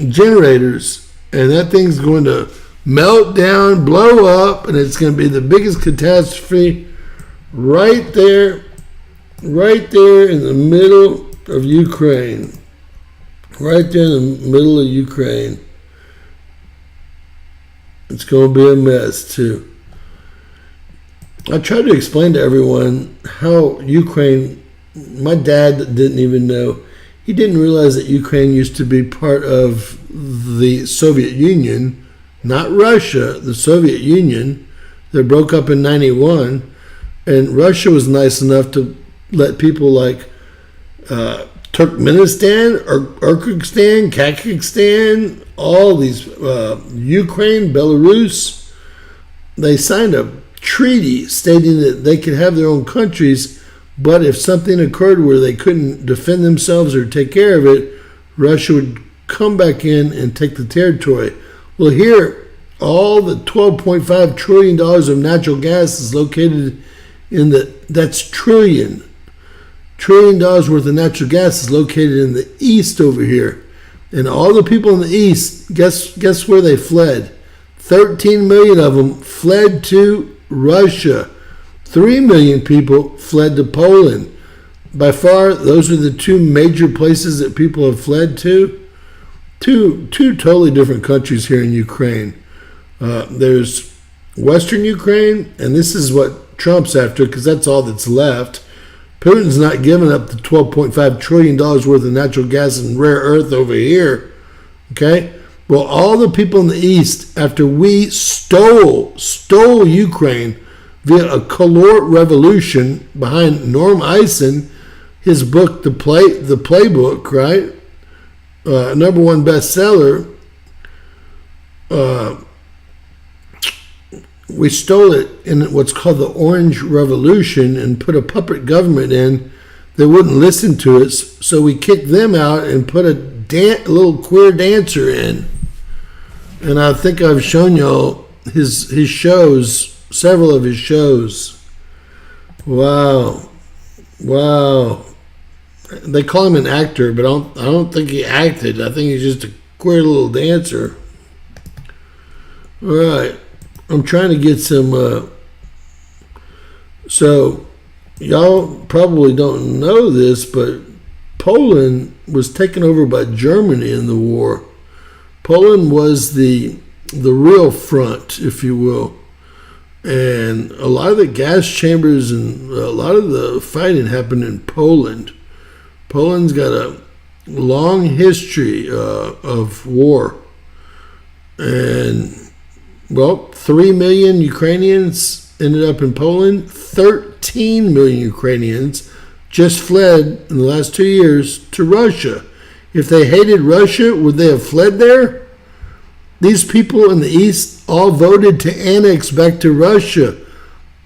generators. And that thing's going to melt down, blow up, and it's going to be the biggest catastrophe right there in the middle of Ukraine. Right there in the middle of Ukraine. It's going to be a mess, too. I tried to explain to everyone how Ukraine, my dad didn't even know. He didn't realize that Ukraine used to be part of the Soviet Union, not Russia, the Soviet Union. They broke up in 91, and Russia was nice enough to let people like Turkmenistan, Urkhegistan, Kazakhstan, all these, Ukraine, Belarus, they signed a treaty stating that they could have their own countries, but if something occurred where they couldn't defend themselves or take care of it, Russia would come back in and take the territory. Well, here, all the $12.5 trillion of natural gas is located in that's trillion dollars worth of natural gas is located in the east over here. And all the people in the east, guess where they fled? 13 million of them fled to Russia. 3 million people fled to Poland. By far, those are the two major places that people have fled to. Two totally different countries here in Ukraine. There's Western Ukraine, and this is what Trump's after, because that's all that's left. Putin's not giving up the $12.5 trillion worth of natural gas and rare earth over here. Okay? Well, all the people in the East, after we stole Ukraine via a caloric revolution behind Norm Eisen, his book, The Playbook, right? Number one bestseller. We stole it in what's called the Orange Revolution and put a puppet government in that wouldn't listen to us. So we kicked them out and put a little queer dancer in. And I think I've shown y'all his shows, several of his shows. Wow. They call him an actor, but I don't think he acted. I think he's just a queer little dancer. All right. I'm trying to get some, so y'all probably don't know this, but Poland was taken over by Germany in the war. Poland was the real front, if you will. And a lot of the gas chambers and a lot of the fighting happened in Poland. Poland's got a long history of war. And, well, 3 million Ukrainians ended up in Poland. 13 million Ukrainians just fled in the last 2 years to Russia. If they hated Russia, would they have fled there? These people in the East all voted to annex back to Russia.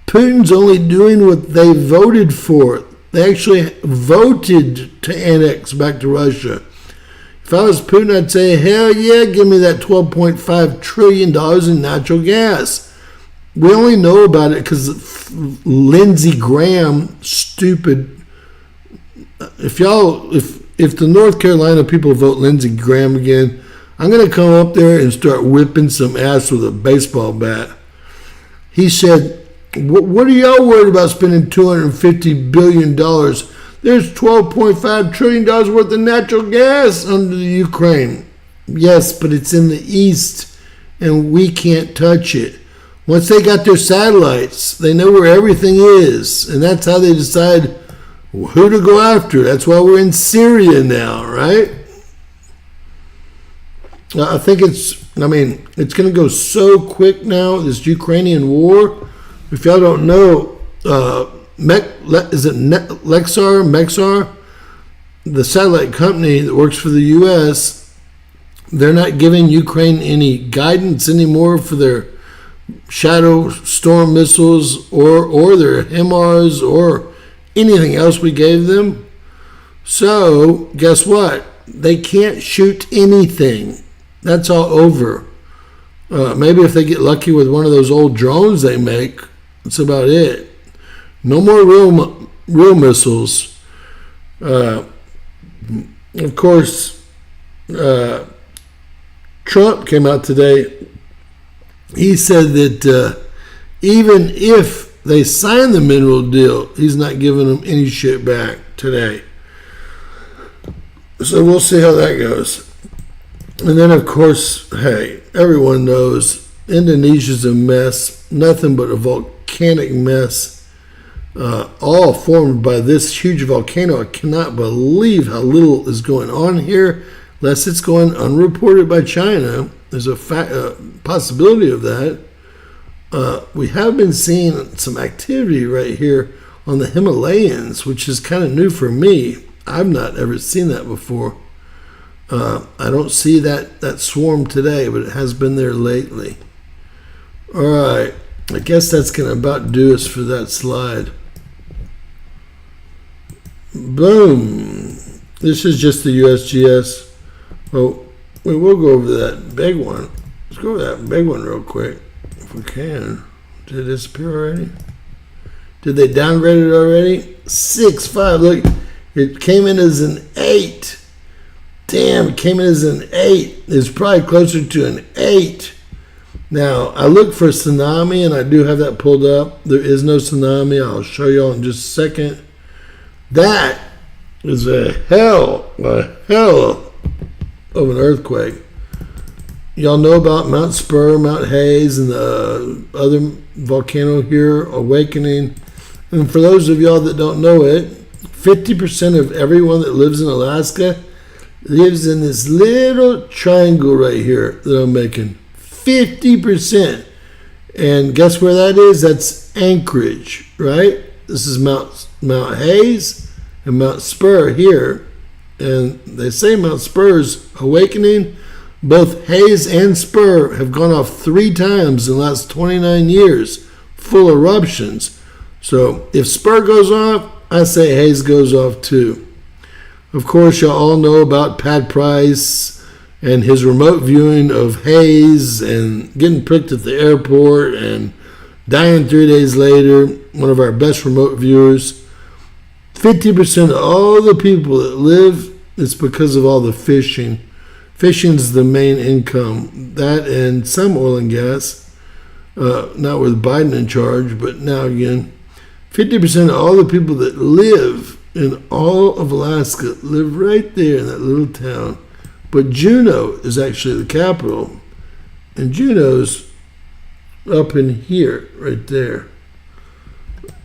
Putin's only doing what they voted for. They actually voted to annex back to Russia. If I was Putin, I'd say, hell yeah, give me that $12.5 trillion in natural gas. We only know about it because Lindsey Graham, stupid. If the North Carolina people vote Lindsey Graham again, I'm going to come up there and start whipping some ass with a baseball bat. He said, what are y'all worried about spending $250 billion? There's $12.5 trillion worth of natural gas under the Ukraine. Yes, but it's in the east, and we can't touch it. Once they got their satellites, they know where everything is, and that's how they decide who to go after. That's why we're in Syria now, right? I think it's going to go so quick now, this Ukrainian war. If y'all don't know, Mexar, the satellite company that works for the U.S., they're not giving Ukraine any guidance anymore for their Shadow Storm missiles or their HIMARS or anything else we gave them. So, guess what? They can't shoot anything. That's all over. Maybe if they get lucky with one of those old drones they make, that's about it. No more real missiles. Of course, Trump came out today. He said that even if they sign the mineral deal, he's not giving them any shit back today. So we'll see how that goes. And then, of course, hey, everyone knows Indonesia's a mess. Nothing but a volcanic mess. All formed by this huge volcano. I cannot believe how little is going on here, unless it's going unreported by China. There's a possibility of that. We have been seeing some activity right here on the Himalayas, which is kind of new for me. I've not ever seen that before. I don't see that swarm today, but it has been there lately. All right. I guess that's going to about do us for that slide. Boom. This is just the USGS. Oh, we will go over that big one. Let's go over that big one real quick, if we can. Did it disappear already? Did they downgrade it already? 6.5. Look, it came in as an 8. Damn, it came in as an 8. It's probably closer to an 8. Now, I looked for tsunami, and I do have that pulled up. There is no tsunami. I'll show you all in just a second. That is a hell of an earthquake. Y'all know about Mount Spur, Mount Hayes, and the other volcano here awakening. And for those of y'all that don't know it, 50% of everyone that lives in Alaska lives in this little triangle right here that I'm making. 50%. And guess where that is? That's Anchorage, right? This is Mount Hayes and Mount Spur here. And they say Mount Spur is awakening. Both Hayes and Spur have gone off 3 times in the last 29 years, full eruptions. So if Spur goes off, I say Hayes goes off too. Of course, y'all all know about Pat Price and his remote viewing of Hayes and getting pricked at the airport and dying 3 days later. One of our best remote viewers. 50% of all the people that live, it's because of all the fishing. Fishing's the main income. That and some oil and gas. Not with Biden in charge, but now again, 50% of all the people that live in all of Alaska live right there in that little town. But Juneau is actually the capital. And Juneau's up in here, right there.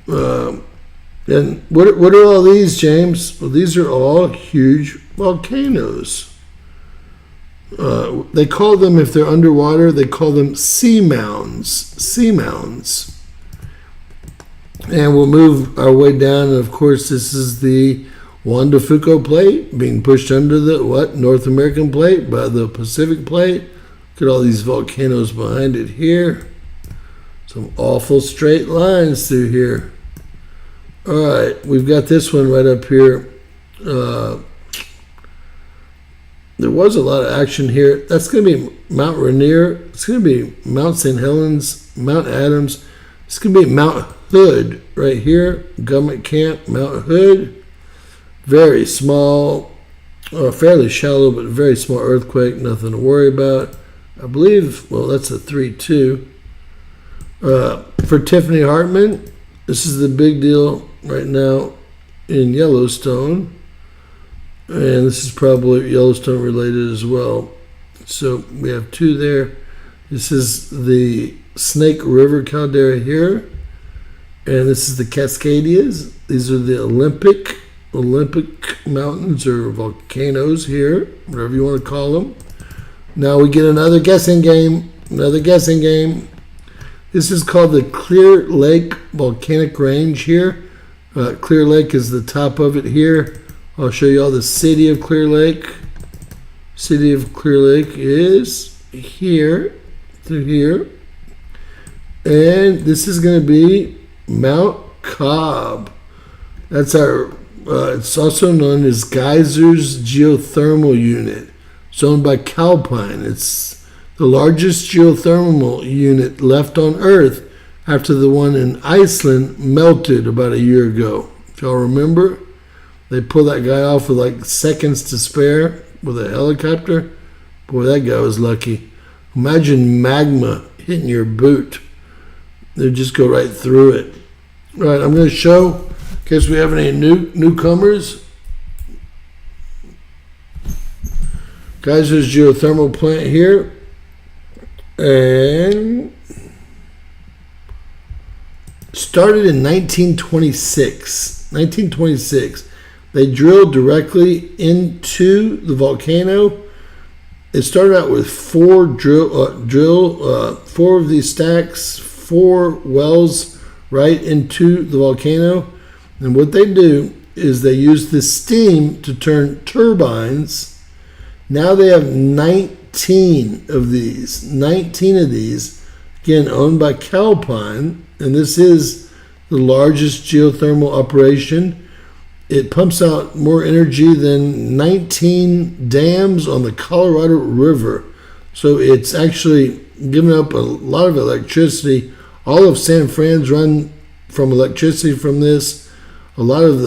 And what are all these, James? Well, these are all huge volcanoes. They call them, if they're underwater, they call them sea mounds. Sea mounds. And we'll move our way down. And of course, this is the Juan de Fuca plate being pushed under the North American plate by the Pacific plate. Look at all these volcanoes behind it here. Some awful straight lines through here. All right, we've got this one right up here. There was a lot of action here. That's going to be Mount Rainier. It's going to be Mount St. Helens, Mount Adams. It's going to be Mount Hood right here. Government Camp, Mount Hood. Very small, fairly shallow, but very small earthquake. Nothing to worry about. I believe, well, that's a 3.2. For Tiffany Hartman, this is the big deal right now in Yellowstone. And this is probably Yellowstone related as well. So we have 2 there. This is the Snake River caldera here. And this is the Cascadias. These are the Olympic mountains or volcanoes here, whatever you want to call them. Now we get another guessing game. This is called the Clear Lake Volcanic Range here. Clear Lake is the top of it here. I'll show you all the city of Clear Lake. City of Clear Lake is here, through here. And this is going to be Mount Cobb. That's our, it's also known as Geysers Geothermal Unit. It's owned by Calpine. It's the largest geothermal unit left on Earth after the one in Iceland melted about a year ago. If y'all remember, they pulled that guy off with like seconds to spare with a helicopter. Boy, that guy was lucky. Imagine magma hitting your boot. They'd just go right through it. All right, I'm going to show, in case we have any newcomers. Geysers geothermal plant here. And started in 1926. 1926. They drilled directly into the volcano. It started out with 4 of these stacks, 4 wells right into the volcano. And what they do is they use the steam to turn turbines. Now they have 19 of these. 19 of these, again, owned by Calpine. And this is the largest geothermal operation it pumps out more energy than 19 dams on the Colorado River. So it's actually giving up a lot of electricity. All of San Fran's run from electricity from this. A lot of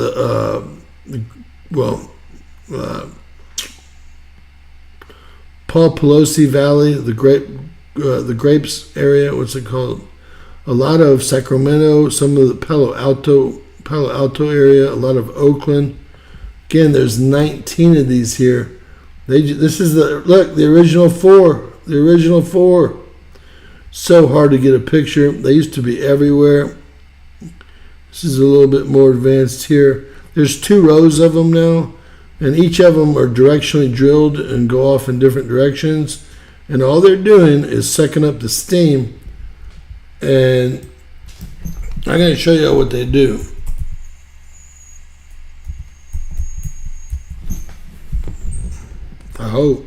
Paul Pelosi Valley, the Grapes area, what's it called? A lot of Sacramento, some of the Palo Alto area, a lot of Oakland. Again, there's 19 of these here. This is the original four. The original four. So hard to get a picture. They used to be everywhere. This is a little bit more advanced here. There's 2 rows of them now, and each of them are directionally drilled and go off in different directions. And all they're doing is sucking up the steam. And I'm going to show you what they do. I hope.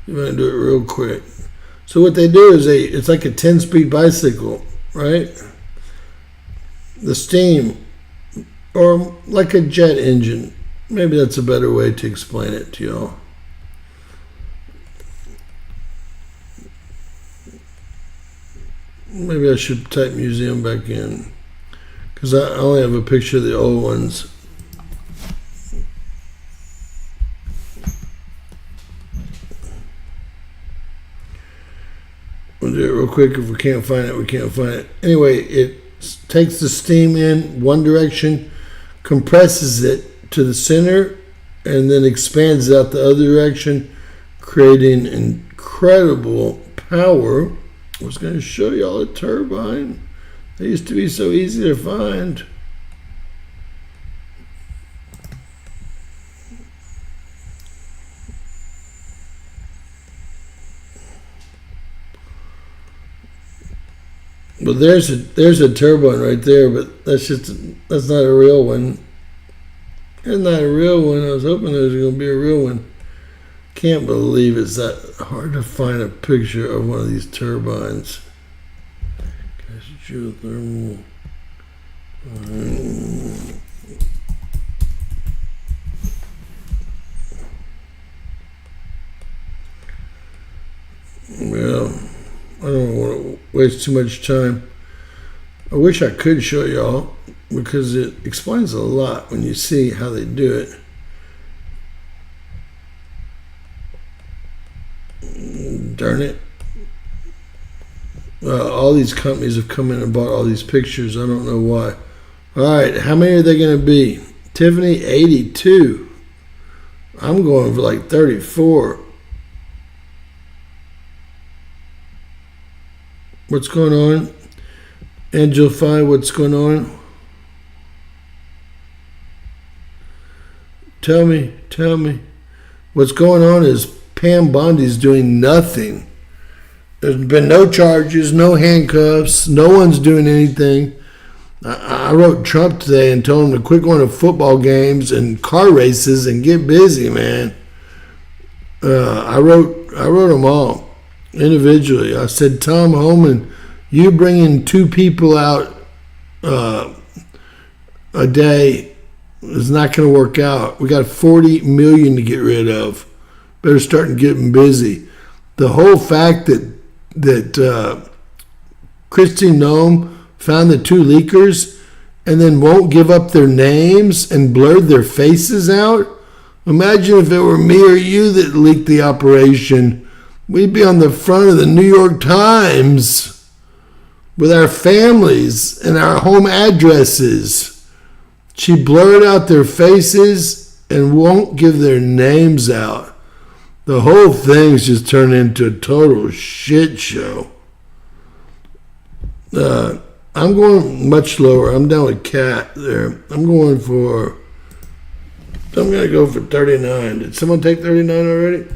I'm going to do it real quick. So what they do is it's like a 10-speed bicycle, right? The steam, or like a jet engine. Maybe that's a better way to explain it to y'all. Maybe I should type museum back in, because I only have a picture of the old ones. We'll do it real quick. If we can't find it, we can't find it. Anyway, it takes the steam in one direction, compresses it to the center, and then expands it out the other direction, creating incredible power. I was going to show y'all a turbine. They used to be so easy to find. Well, there's a turbine right there, but that's not a real one. It's not a real one. I was hoping there was going to be a real one. Can't believe it's that hard to find a picture of one of these turbines. Geothermal. Well, I don't want to waste too much time. I wish I could show y'all, because it explains a lot when you see how they do it. Darn it. All these companies have come in and bought all these pictures. I don't know why. All right, how many are they going to be? Tiffany, 82. I'm going for like 34. What's going on? Angel 5, what's going on? Tell me. What's going on is Pam Bondi's doing nothing. There's been no charges, no handcuffs, no one's doing anything. I wrote Trump today and told him to quit going to football games and car races and get busy, man. I wrote them all individually. I said, Tom Homan, you bringing 2 people out a day is not going to work out. We got 40 million to get rid of. Better start getting busy. The whole fact that Christine Noem found the 2 leakers and then won't give up their names and blurred their faces out. Imagine if it were me or you that leaked the operation. We'd be on the front of the New York Times with our families and our home addresses. She blurred out their faces and won't give their names out. The whole thing's just turned into a total shit show. I'm going much lower. I'm down with Cat there. I'm going to go for 39. Did someone take 39 already?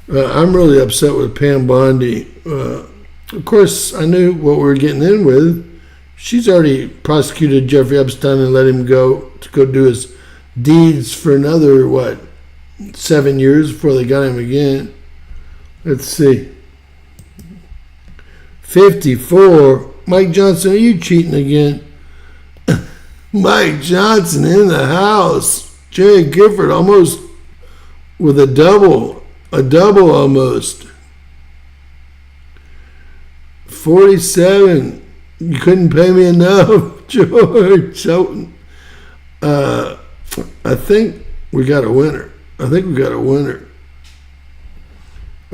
I'm really upset with Pam Bondi. Of course, I knew what we were getting in with. She's already prosecuted Jeffrey Epstein and let him go to go do his deeds for another, 7 years before they got him again. Let's see. 54. Mike Johnson, are you cheating again? Mike Johnson in the house. Jerry Gifford almost with a double almost. 47. You couldn't pay me enough, George. So, I think we got a winner. All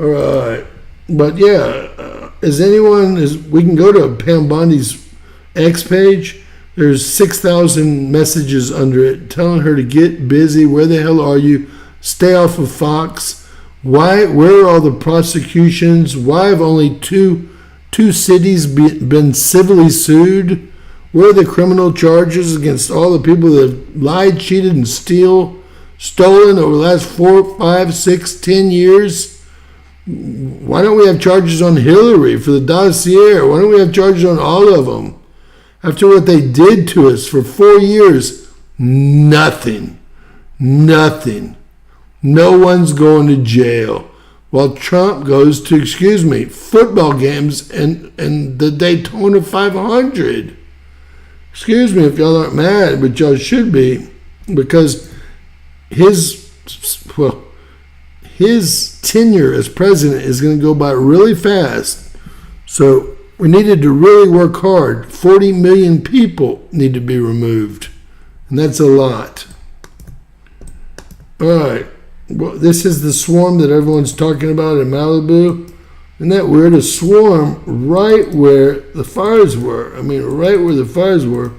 right. But yeah, we can go to Pam Bondi's X page. There's 6,000 messages under it telling her to get busy. Where the hell are you? Stay off of Fox. Where are all the prosecutions? Why have only two cities been civilly sued? Where are the criminal charges against all the people that have lied, cheated, and stolen over the last 4, 5, 6, 10 years? Why don't we have charges on Hillary for the dossier? Why don't we have charges on all of them? After what they did to us for 4 years, nothing. No one's going to jail. While Trump goes to, football games and the Daytona 500. Excuse me if y'all aren't mad, but y'all should be, because his tenure as president is going to go by really fast. So we needed to really work hard. 40 million people need to be removed, and that's a lot. All right. Well, this is the swarm that everyone's talking about in Malibu. Isn't that weird? A swarm right where the fires were. Right where the fires were.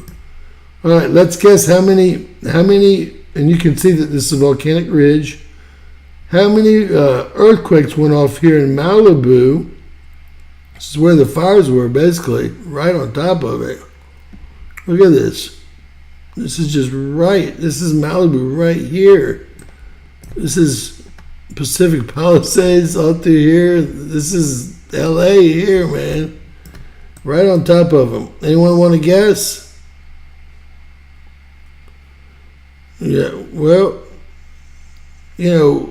All right, let's guess how many, and you can see that this is a volcanic ridge. How many earthquakes went off here in Malibu? This is where the fires were, basically, right on top of it. Look at this. This is just right. This is Malibu right here. This is Pacific Palisades out through here. This is LA here, man. Right on top of them. Anyone want to guess? Yeah, well, y'all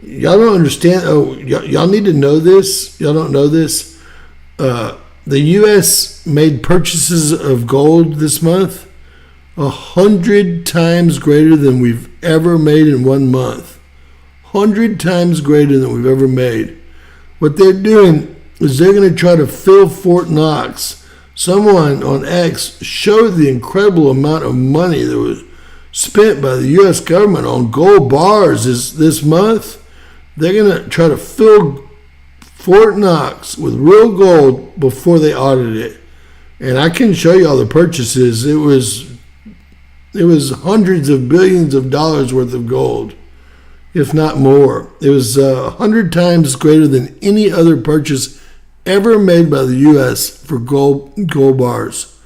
don't understand. Oh, y'all need to know this. Y'all don't know this. The U.S. made purchases of gold this month 100 times greater than we've ever made in 1 month. 100 times greater than we've ever made. What they're doing is they're going to try to fill Fort Knox. Someone on X showed the incredible amount of money that was spent by the U.S. government on gold bars this month. They're going to try to fill Fort Knox with real gold before they audit it. And I can show you all the purchases. It was hundreds of billions of dollars worth of gold, if not more. It was 100 times greater than any other purchase ever made by the U.S. for gold bars.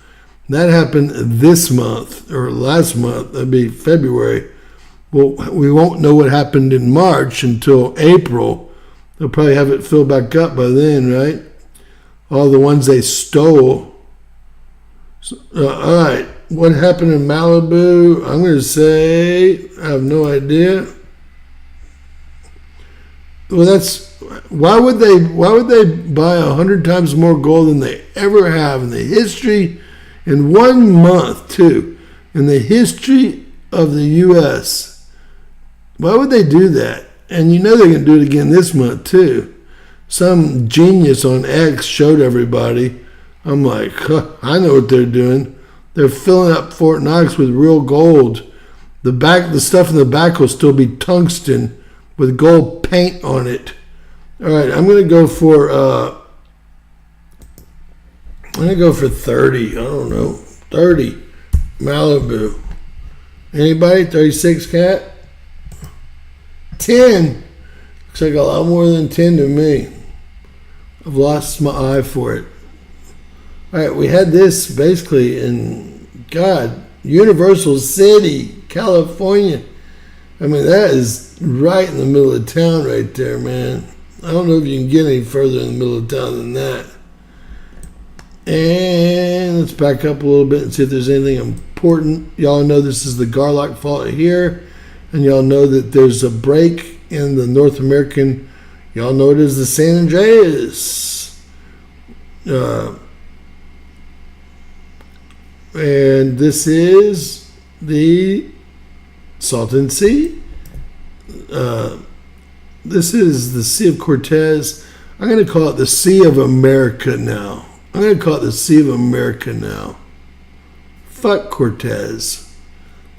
That happened this month, or last month. That'd be February. Well, we won't know what happened in March until April. They'll probably have it filled back up by then, right? All the ones they stole. So, all right. What happened in Malibu? I'm going to say I have no idea. Well, why would they buy 100 times more gold than they ever have in the history, in 1 month too, in the history of the U.S.? Why would they do that? And they're going to do it again this month too. Some genius on X showed everybody. I'm like, I know what they're doing. They're filling up Fort Knox with real gold. The stuff in the back will still be tungsten with gold paint on it. All right, I'm going to go for 30. I don't know. 30. Malibu. Anybody? 36 cat? 10. Looks like a lot more than 10 to me. I've lost my eye for it. All right, we had this basically in, Universal City, California. That is right in the middle of town right there, man. I don't know if you can get any further in the middle of town than that. And let's back up a little bit and see if there's anything important. Y'all know this is the Garlock Fault here. And y'all know that there's a break in the North American. Y'all know it is the San Andreas. And this is the Salton Sea. This is the Sea of Cortez. I'm going to call it the Sea of America now. I'm going to call it the Sea of America now. Fuck Cortez.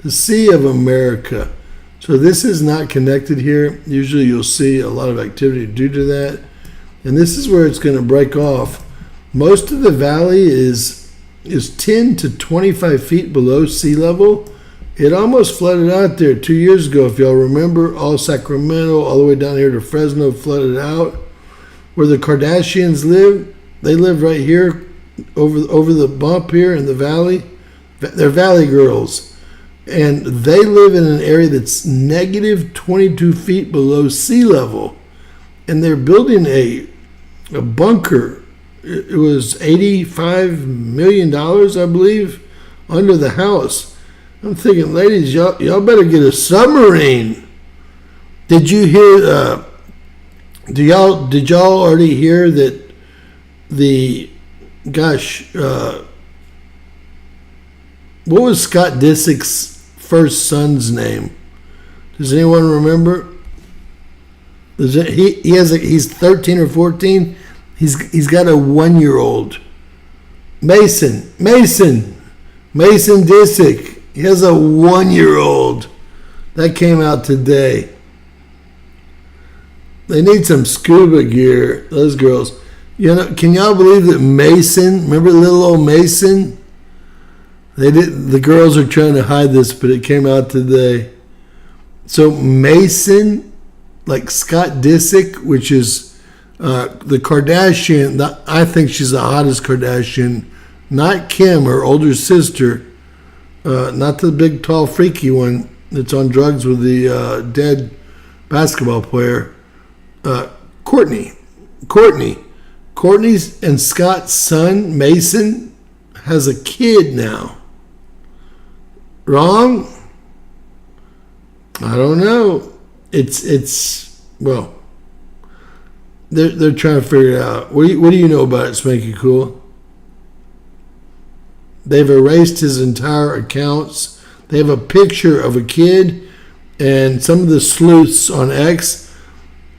The Sea of America. So this is not connected here. Usually you'll see a lot of activity due to that. And this is where it's going to break off. Most of the valley is 10 to 25 feet below sea level. It almost flooded out there 2 years ago, if y'all remember. All Sacramento, all the way down here to Fresno flooded out. Where the Kardashians live, they live right here over the bump here in the valley. They're valley girls. And they live in an area that's negative 22 feet below sea level. And they're building a bunker. It was $85 million, I believe, under the house. I'm thinking, ladies, y'all better get a submarine. Did you hear, did y'all already hear that what was Scott Disick's first son's name? Does anyone remember? He's 13 or 14. He's got a 1-year-old. Mason Disick. He has a 1-year-old. That came out today. They need some scuba gear, those girls. You know, can y'all believe that Mason, remember little old Mason? The girls are trying to hide this, but it came out today. So Mason, like Scott Disick, which is the Kardashian, I think she's the hottest Kardashian, not Kim, her older sister, not the big, tall, freaky one that's on drugs with the dead basketball player, Courtney's and Scott's son, Mason, has a kid now. Wrong? I don't know. Well, they're trying to figure it out. What do you know about it, Spanky Cool? They've erased his entire accounts. They have a picture of a kid, and some of the sleuths on X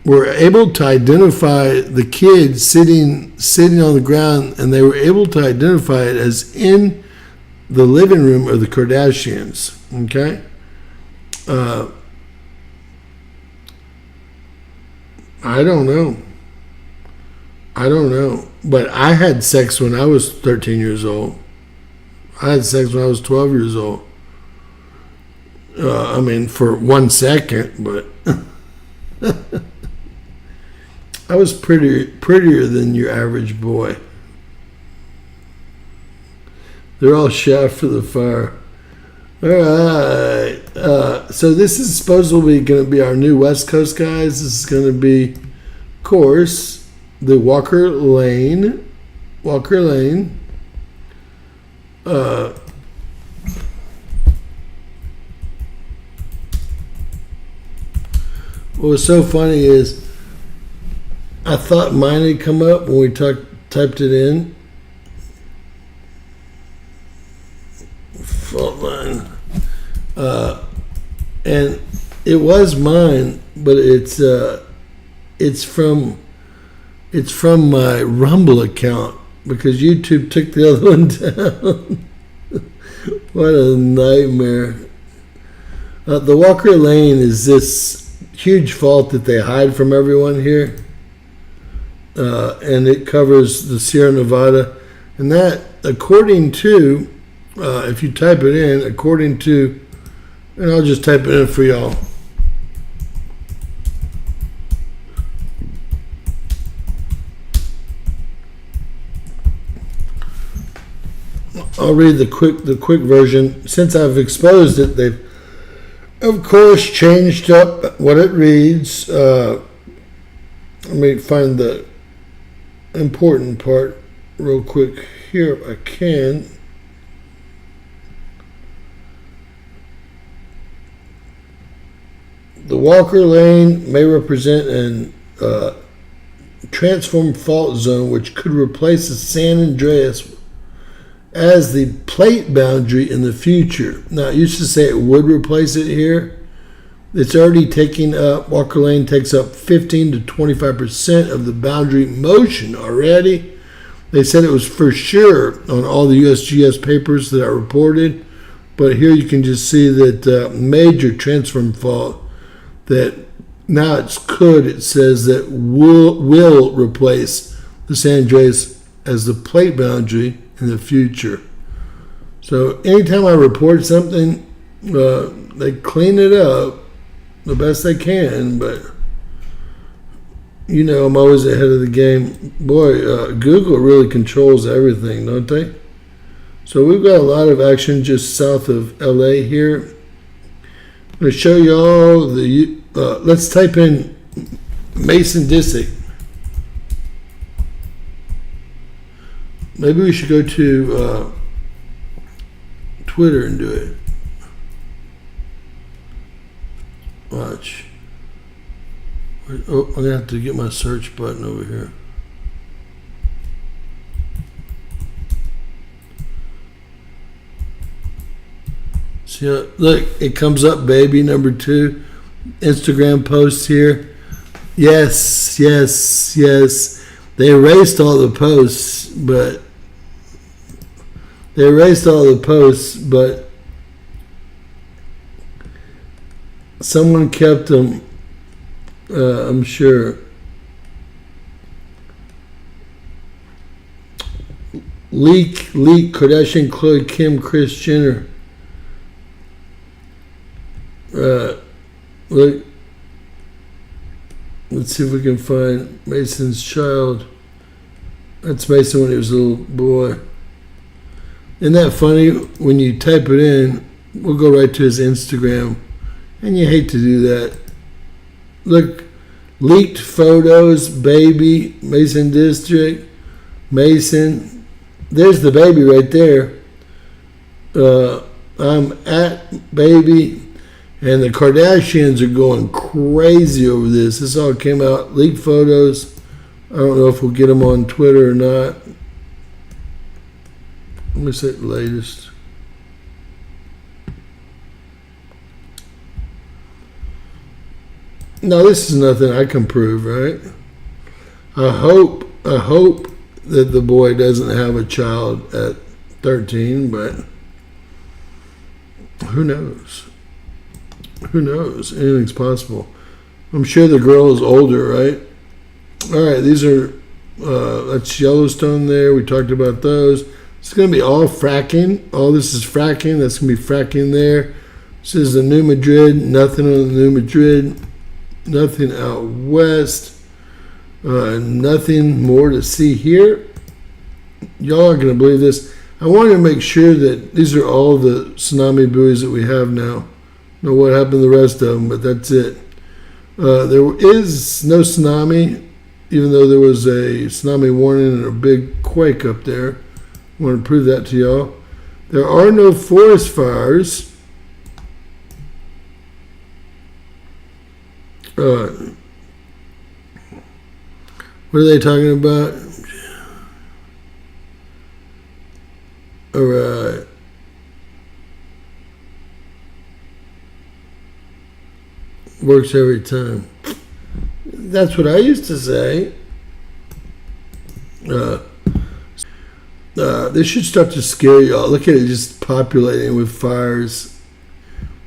were able to identify the kid sitting on the ground, and they were able to identify it as in the living room of the Kardashians. Okay? I don't know. But I had sex when I was 13 years old. I had sex when I was 12 years old. I mean, for 1 second, but I was prettier than your average boy. They're all shot for the fire. All right. So this is supposedly going to be our new West Coast guys. This is going to be, of course, the Walker Lane. What was so funny is I thought mine had come up when we typed it in. Fault line. And it was mine, but it's from my Rumble account because YouTube took the other one down. What a nightmare. The Walker Lane is this huge fault that they hide from everyone here. And it covers the Sierra Nevada. And that, according to, if you type it in, according to, and I'll just type it in for y'all. I'll read the quick version. Since I've exposed it, they've, of course, changed up what it reads. Let me find the important part real quick here if I can. The Walker Lane may represent an transformed fault zone which could replace the San Andreas as the plate boundary in the future. Now, it used to say it would replace it here. It's already taking up, Walker Lane takes up 15 to 25% of the boundary motion already. They said it was for sure on all the USGS papers that I reported, but here you can just see that major transform fault that now it says that will replace the San Andreas as the plate boundary in the future. So anytime I report something, they clean it up the best they can, but you know, I'm always ahead of the game. Boy, Google really controls everything, don't they? So we've got a lot of action just south of LA here. I'm going to show you all the, let's type in Mason Disick. Maybe we should go to Twitter and do it. Watch. Oh, I'm going to have to get my search button over here. See, look, it comes up, baby, number 2. Instagram post here. Yes, yes, yes. They erased all the posts, but someone kept them, I'm sure. Leak, Kardashian, Khloe, Kim, Kris Jenner. Look, let's see if we can find Mason's child. That's Mason when he was a little boy. Isn't that funny? When you type it in, we'll go right to his Instagram. And you hate to do that. Look, leaked photos, baby, Mason District, Mason. There's the baby right there. I'm at baby. And the Kardashians are going crazy over this. This all came out, leaked photos. I don't know if we'll get them on Twitter or not. Let me say the latest. No, this is nothing I can prove, right? I hope that the boy doesn't have a child at 13, but who knows? Who knows? Anything's possible. I'm sure the girl is older, right? All right, these are, that's Yellowstone there. We talked about those. It's going to be all fracking. All this is fracking. That's going to be fracking there. This is the New Madrid. Nothing on the New Madrid. Nothing out west. Nothing more to see here. Y'all are going to believe this. I wanted to make sure that these are all the tsunami buoys that we have now. Know what happened to the rest of them, but that's it. There is no tsunami, even though there was a tsunami warning and a big quake up there. I want to prove that to y'all. There are no forest fires. What are they talking about? All right. Works every time. That's what I used to say. This should start to scare y'all. Look at it just populating with fires.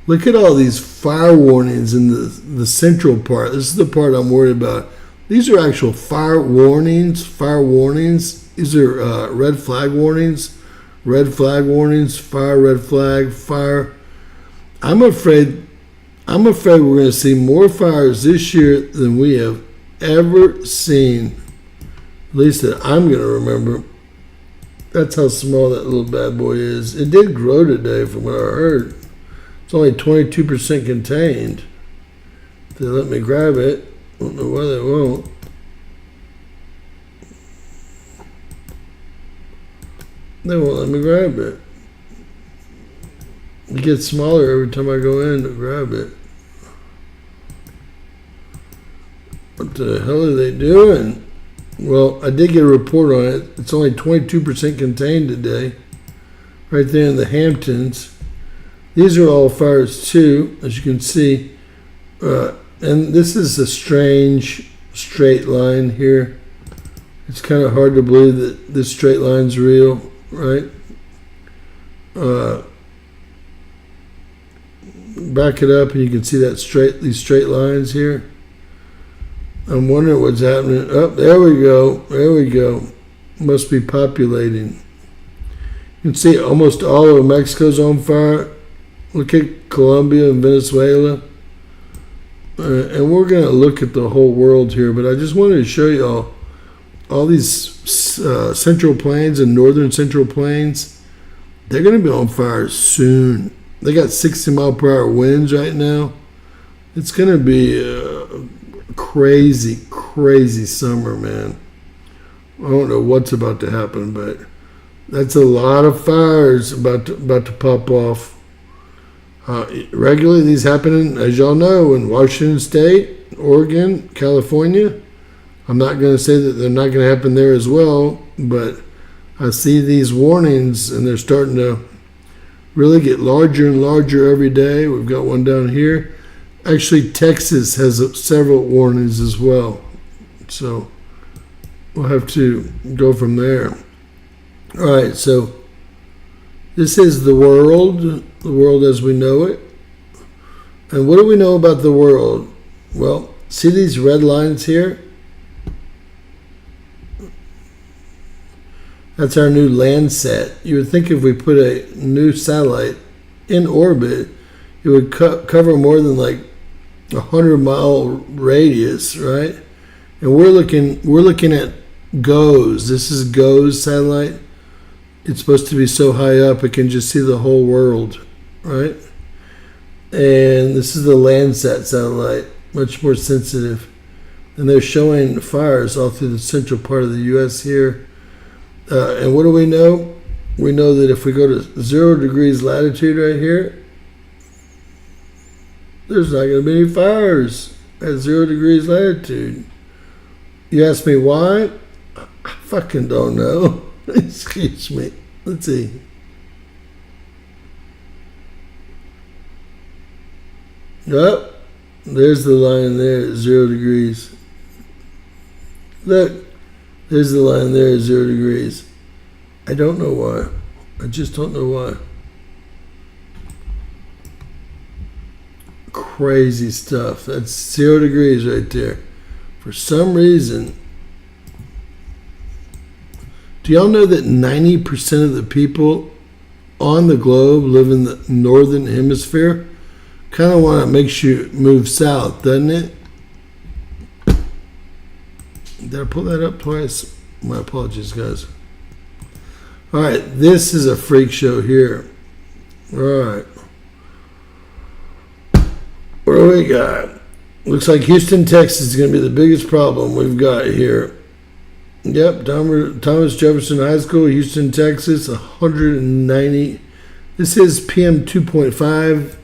Look at all these fire warnings in the central part. This is the part I'm worried about. These are actual fire warnings. Fire warnings. These are red flag warnings. Red flag warnings. Fire, red flag, fire. I'm afraid we're going to see more fires this year than we have ever seen. At least that I'm going to remember. That's how small that little bad boy is. It did grow today from what I heard. It's only 22% contained. They let me grab it. I don't know why they won't. They won't let me grab it. It gets smaller every time I go in to grab it. What the hell are they doing? Well, I did get a report on it. It's only 22% contained today. right there in the Hamptons. These are all fires too, as you can see. And this is a strange straight line here. It's kind of hard to believe that this straight line's real, right? Back it up and you can see that these straight lines here. I'm wondering what's happening. Oh, there we go. There we go. Must be populating. You can see almost all of Mexico's on fire. Look at Colombia and Venezuela. And we're going to look at the whole world here, but I just wanted to show you all these central plains and northern central plains. They're going to be on fire soon. They got 60-mile-per-hour winds right now. It's going to be a crazy, crazy summer, man. I don't know what's about to happen, but that's a lot of fires about to pop off. Regularly, these happen, as y'all know, in Washington State, Oregon, California. I'm not going to say that they're not going to happen there as well, but I see these warnings, and they're starting to really get larger and larger every day. We've got one down here. Actually, Texas has several warnings as well. So we'll have to go from there. All right, so this is the world as we know it. And what do we know about the world? Well, see these red lines here? That's our new Landsat. You would think if we put a new satellite in orbit, it would cover more than like 100-mile radius, right? And we're looking at GOES. This is GOES satellite. It's supposed to be so high up it can just see the whole world, right? And this is the Landsat satellite, much more sensitive. And they're showing fires all through the central part of the U.S. here. And what do we know? We know that if we go to 0 degrees latitude right here, there's not going to be any fires at 0 degrees latitude. You ask me why? I fucking don't know. Excuse me. Let's see. Yep. There's the line there at 0 degrees. Look. There's the line there at 0 degrees. I don't know why. I just don't know why. Crazy stuff. That's 0 degrees right there. For some reason. Do y'all know that 90% of the people on the globe live in the northern hemisphere? Kind of want to make you move south, doesn't it? Did I pull that up twice? My apologies, guys. All right, this is a freak show here. All right. What do we got? Looks like Houston, Texas is going to be the biggest problem we've got here. Yep, Thomas Jefferson High School, Houston, Texas, 190. This is PM 2.5.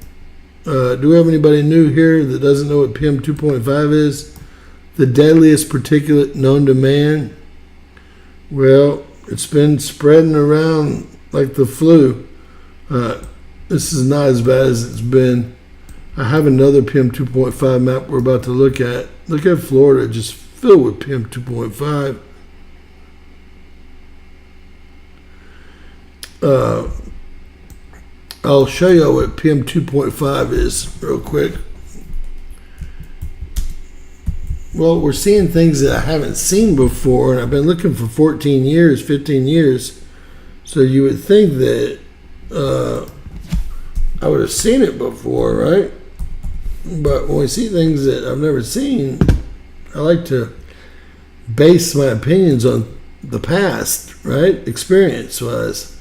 Do we have anybody new here that doesn't know what PM 2.5 is? The deadliest particulate known to man. Well, it's been spreading around like the flu. This is not as bad as it's been. I have another PM 2.5 map we're about to look at. Look at Florida, just filled with PM 2.5. I'll show you what PM 2.5 is real quick. Well, we're seeing things that I haven't seen before, and I've been looking for 14 years, 15 years. So you would think that I would have seen it before, right? But when we see things that I've never seen, I like to base my opinions on the past, right? Experience-wise.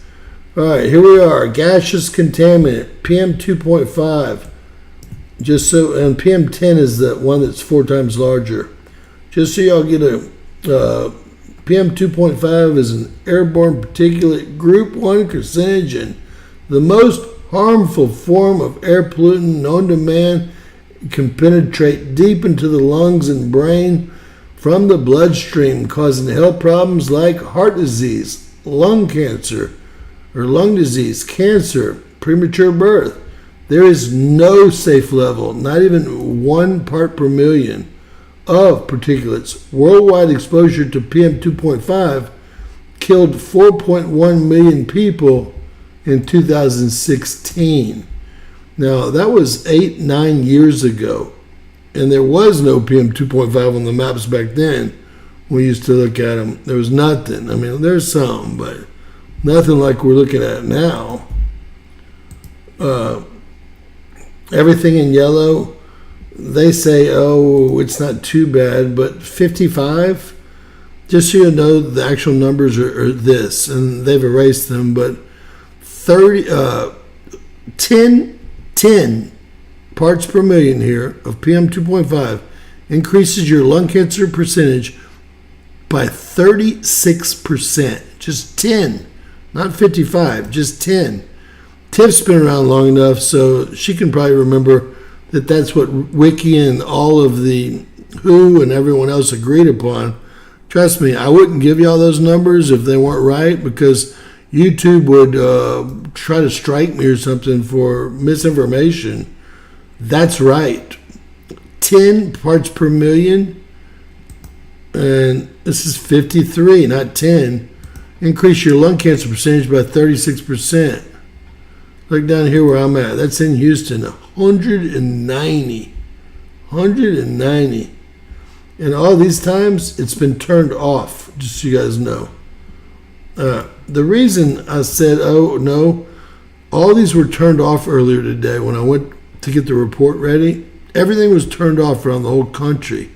All right, here we are. Gaseous contaminant, PM 2.5. Just so, and PM 10 is the one that's 4 times larger. Just so y'all get a, PM 2.5 is an airborne particulate group 1 carcinogen, the most harmful form of air pollutant known to man. It can penetrate deep into the lungs and brain from the bloodstream, causing health problems like heart disease, lung cancer, or lung disease, cancer, premature birth. There is no safe level, not even 1 part per million of particulates. Worldwide exposure to PM 2.5 killed 4.1 million people in 2016. Now, that was 8-9 years ago, and there was no PM 2.5 on the maps back then. We used to look at them. There was nothing. I mean, there's some, but nothing like we're looking at now. Everything in yellow, they say, oh, it's not too bad, but 55, just so you know, the actual numbers are this, and they've erased them, but 10 parts per million here of PM 2.5 increases your lung cancer percentage by 36%. Just 10, not 55, just 10. Tiff's been around long enough, so she can probably remember that that's what Wiki and all of the WHO and everyone else agreed upon. Trust me, I wouldn't give you all those numbers if they weren't right, because YouTube would try to strike me or something for misinformation. That's right. 10 parts per million, and this is 53, not 10. Increase your lung cancer percentage by 36%. Look down here where I'm at. That's in Houston, 190. 190. And all these times, it's been turned off, just so you guys know. The reason I said, oh, no, all these were turned off earlier today when I went to get the report ready. Everything was turned off around the whole country.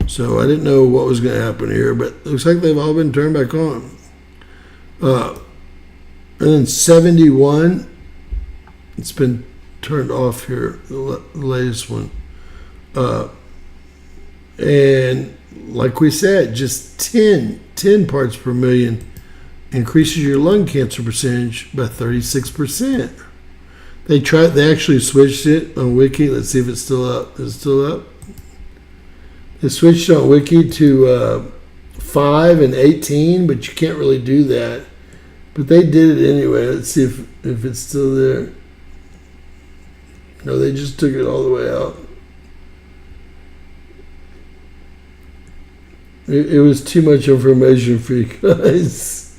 So I didn't know what was going to happen here, but it looks like they've all been turned back on. And then 71, it's been turned off here, the latest one. And like we said, just 10 parts per million increases your lung cancer percentage by 36%. They actually switched it on Wiki. Let's see if it's still up. Is it still up? They switched on Wiki to 5 and 18, but you can't really do that. But they did it anyway. Let's see if it's still there. No, they just took it all the way out. It was too much information for you guys.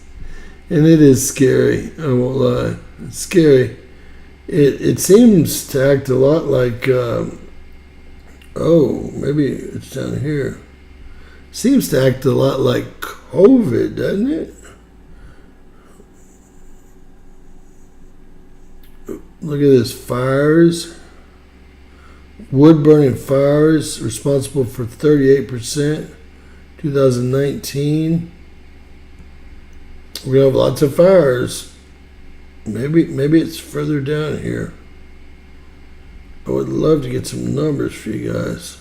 And it is scary, I won't lie. It's scary. It seems to act a lot like, maybe it's down here. Seems to act a lot like COVID, doesn't it? Look at this, fires. Wood burning fires responsible for 38%, 2019. We're gonna have lots of fires. Maybe it's further down here. I would love to get some numbers for you guys.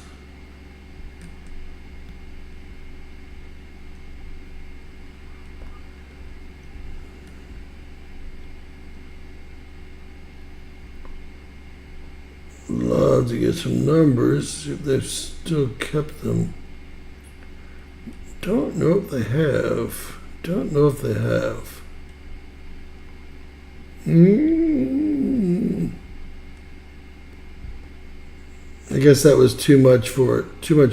Love to get some numbers if they've still kept them. Don't know if they have. I guess that was too much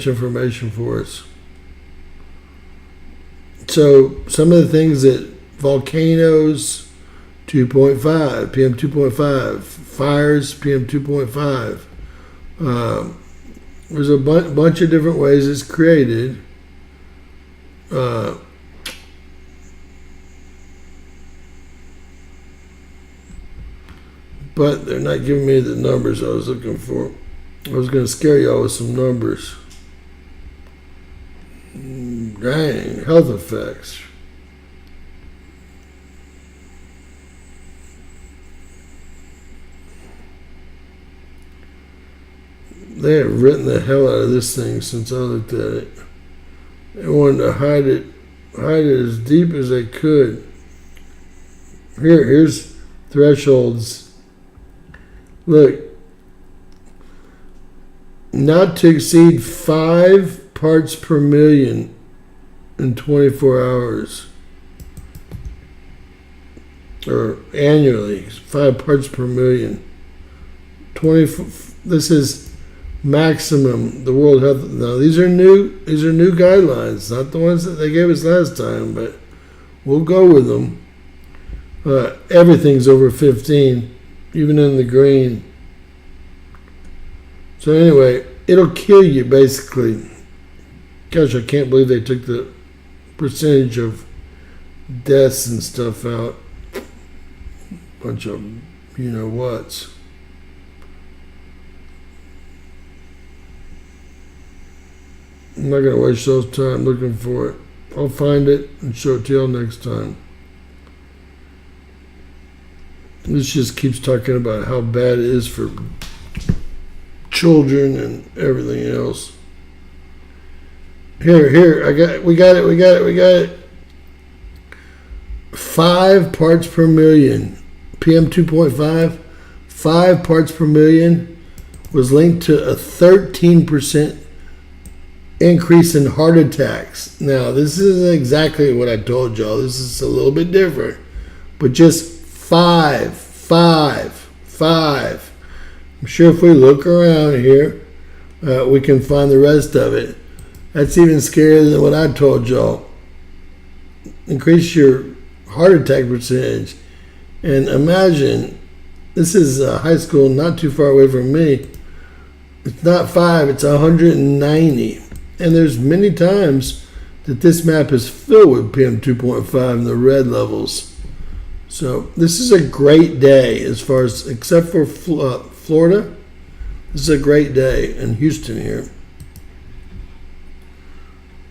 information for us. So some of the things that volcanoes, 2.5, PM 2.5, fires, PM 2.5. There's a bunch of different ways it's created. But they're not giving me the numbers I was looking for. I was going to scare y'all with some numbers. Dang, health effects. They have written the hell out of this thing since I looked at it. They wanted to hide it as deep as they could. Here's thresholds. Look, not to exceed 5 parts per million in 24 hours. or annually, 5 parts per million. 20. This is maximum. The World Health. Now these are new guidelines, not the ones that they gave us last time, but we'll go with them. Everything's over 15, even in the green. So anyway, it'll kill you basically. Gosh, I can't believe they took the percentage of deaths and stuff out. Bunch of you know whats. I'm not going to waste y'all's time looking for it. I'll find it and show it to y'all next time. This just keeps talking about how bad it is for children and everything else. Here, we got it. 5 parts per million. PM 2.5, 5 parts per million was linked to a 13% increase in heart attacks. Now, this isn't exactly what I told y'all. This is a little bit different. But just 5. I'm sure if we look around here, we can find the rest of it. That's even scarier than what I told y'all. Increase your heart attack percentage. And imagine, this is high school not too far away from me. It's not 5, it's 190. And there's many times that this map is filled with PM 2.5 in the red levels. So this is a great day as far as, except for Florida, this is a great day in Houston here.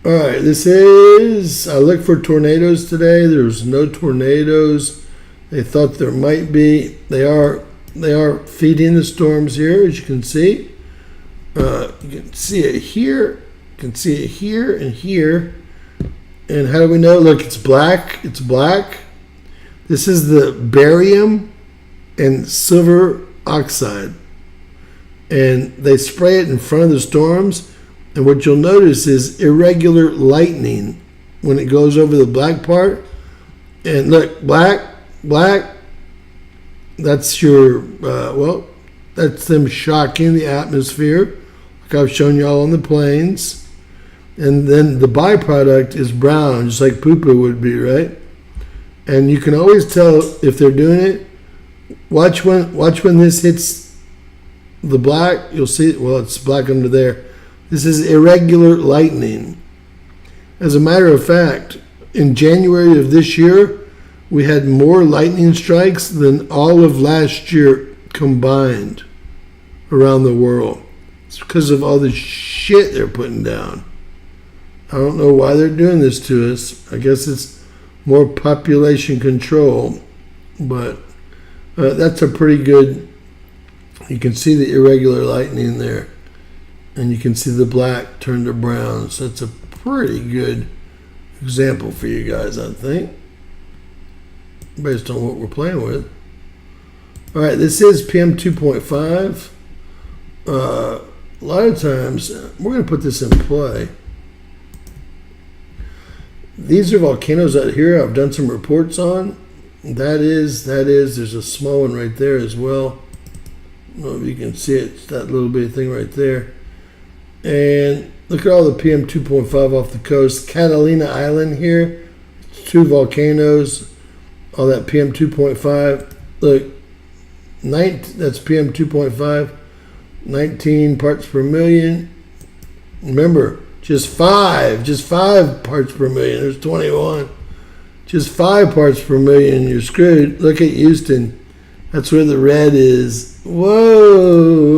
All right, I looked for tornadoes today. There's no tornadoes. They thought there might be. They are feeding the storms here, as you can see. You can see it here. You can see it here and here. And how do we know? Look, it's black. It's black. This is the barium and silver oxide. And they spray it in front of the storms. And what you'll notice is irregular lightning when it goes over the black part. And look, black. That's your, that's them shocking the atmosphere, like I've shown y'all on the plains. And then the byproduct is brown, just like poo-poo would be, right? And you can always tell if they're doing it. Watch when this hits the black, you'll see, well, it's black under there. This is irregular lightning. As a matter of fact, in January of this year, we had more lightning strikes than all of last year combined around the world. It's because of all the shit they're putting down. I don't know why they're doing this to us. I guess it's more population control. But that's a pretty good... You can see the irregular lightning there. And you can see the black turn to brown. So it's a pretty good example for you guys, I think, based on what we're playing with. All right, this is PM 2.5. A lot of times, we're going to put this in play. These are volcanoes out here I've done some reports on. That is, there's a small one right there as well. I don't know if you can see it. It's that little bitty thing right there. And look at all the PM 2.5 off the coast. Catalina Island here, 2 volcanoes, all that PM 2.5. Look, that's PM 2.5, 19 parts per million. Remember, just 5 parts per million. There's 21. Just 5 parts per million, you're screwed. Look at Houston. That's where the red is. Whoa.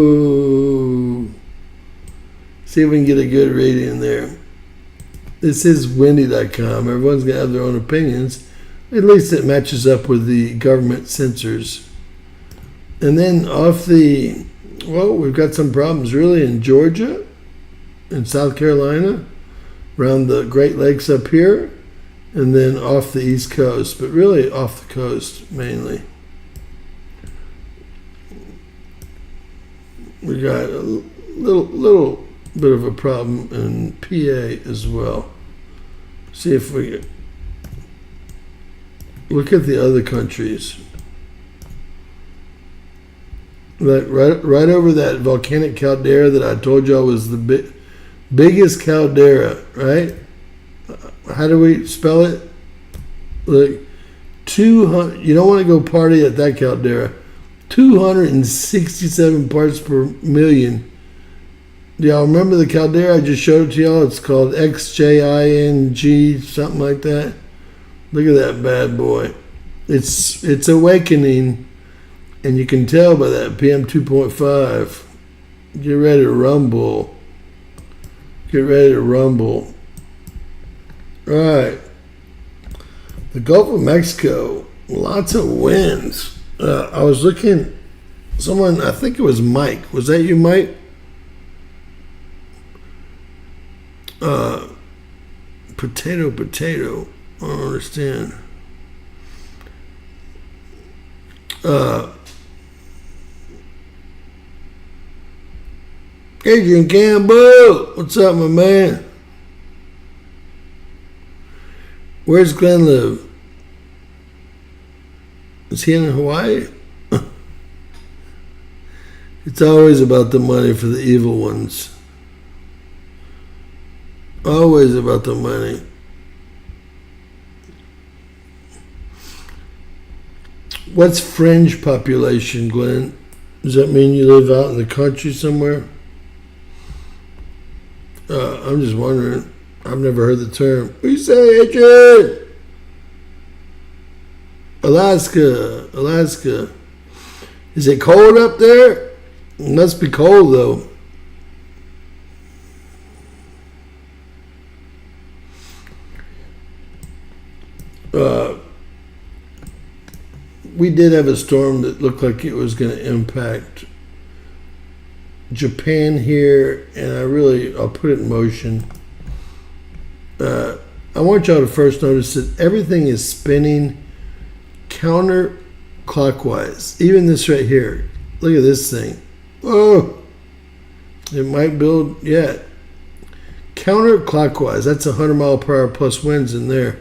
See if we can get a good rating there. This is windy.com. Everyone's going to have their own opinions. At least it matches up with the government censors. And then off the, we've got some problems really in Georgia, in South Carolina, around the Great Lakes up here, and then off the East Coast, but really off the coast mainly. We got a little bit of a problem in PA as well. See if we Look at the other countries. Like right over that volcanic caldera that I told y'all was the biggest caldera, right? How do we spell it? Like 200. You don't want to go party at that caldera. 267 parts per million. Do y'all remember the caldera I just showed it to y'all? It's called XJING, something like that. Look at that bad boy. It's awakening, and you can tell by that PM 2.5. Get ready to rumble. Get ready to rumble. All right. The Gulf of Mexico, lots of winds. I was looking, someone, I think it was Mike. Was that you, Mike? Potato. I don't understand. Adrian Campbell, what's up, my man? Where's Glenn live? Is he in Hawaii? It's always about the money for the evil ones. Always about the money. What's fringe population, Glenn? Does that mean you live out in the country somewhere? I'm just wondering. I've never heard the term. What do you say, Adrian? Alaska. Is it cold up there? It must be cold, though. We did have a storm that looked like it was going to impact Japan here, and I'll put it in motion. I want y'all to first notice that everything is spinning counterclockwise. Even this right here. Look at this thing. Oh, it might build yet. Counterclockwise. That's 100 mile per hour plus winds in there.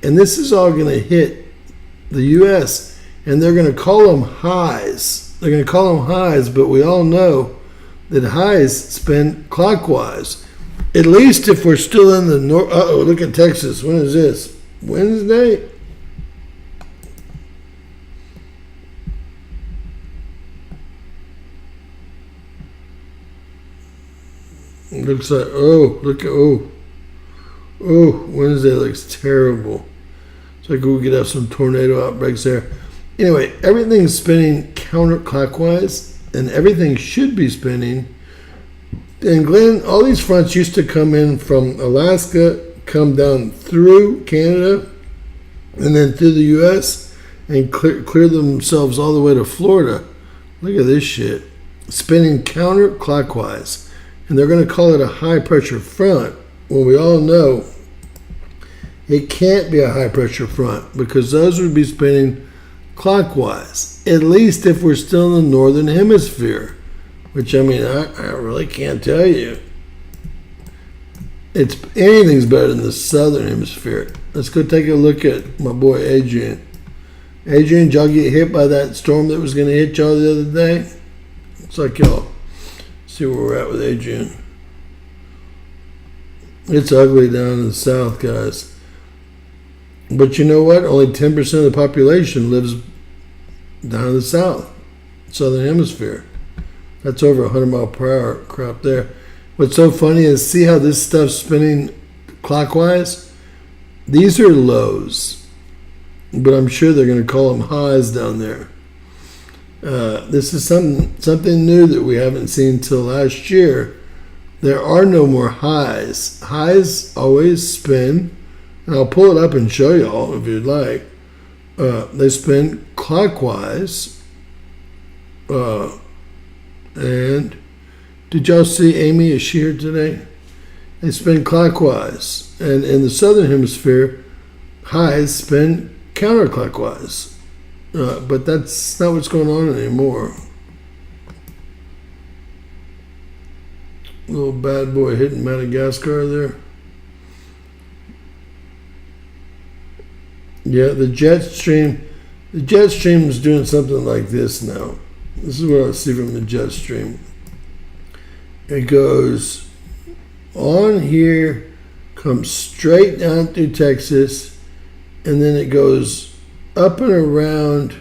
And this is all going to hit the U.S., and they're going to call them highs. They're going to call them highs, but we all know that highs spin clockwise. At least if we're still in the north. Uh-oh, look at Texas. When is this? Wednesday? It looks like, Wednesday looks terrible. It's like we could have some tornado outbreaks there. Anyway, everything's spinning counterclockwise, and everything should be spinning. And Glenn, all these fronts used to come in from Alaska, come down through Canada, and then through the U.S., and clear themselves all the way to Florida. Look at this shit. Spinning counterclockwise. And they're going to call it a high-pressure front, when we all know it can't be a high-pressure front, because those would be spinning clockwise, at least if we're still in the northern hemisphere, which, I mean, I really can't tell you. Anything's better than the southern hemisphere. Let's go take a look at my boy Adrian. Adrian, did y'all get hit by that storm that was going to hit y'all the other day? It's like y'all. See where we're at with Adrian. It's ugly down in the south, guys. But you know what? Only 10% of the population lives down in the south, southern hemisphere. That's over 100 mile per hour crap there. What's so funny is see how this stuff's spinning clockwise? These are lows, but I'm sure they're going to call them highs down there. This is something new that we haven't seen till last year. There are no more highs. Highs always spin, and I'll pull it up and show y'all if you'd like. They spin clockwise. And did y'all see Amy? Is she here today? They spin clockwise. And in the southern hemisphere, highs spin counterclockwise. But that's not what's going on anymore. Little bad boy hitting Madagascar there. Yeah, the jet stream. The jet stream is doing something like this now. This is what I see from the jet stream. It goes on here, comes straight down through Texas, and then it goes up and around,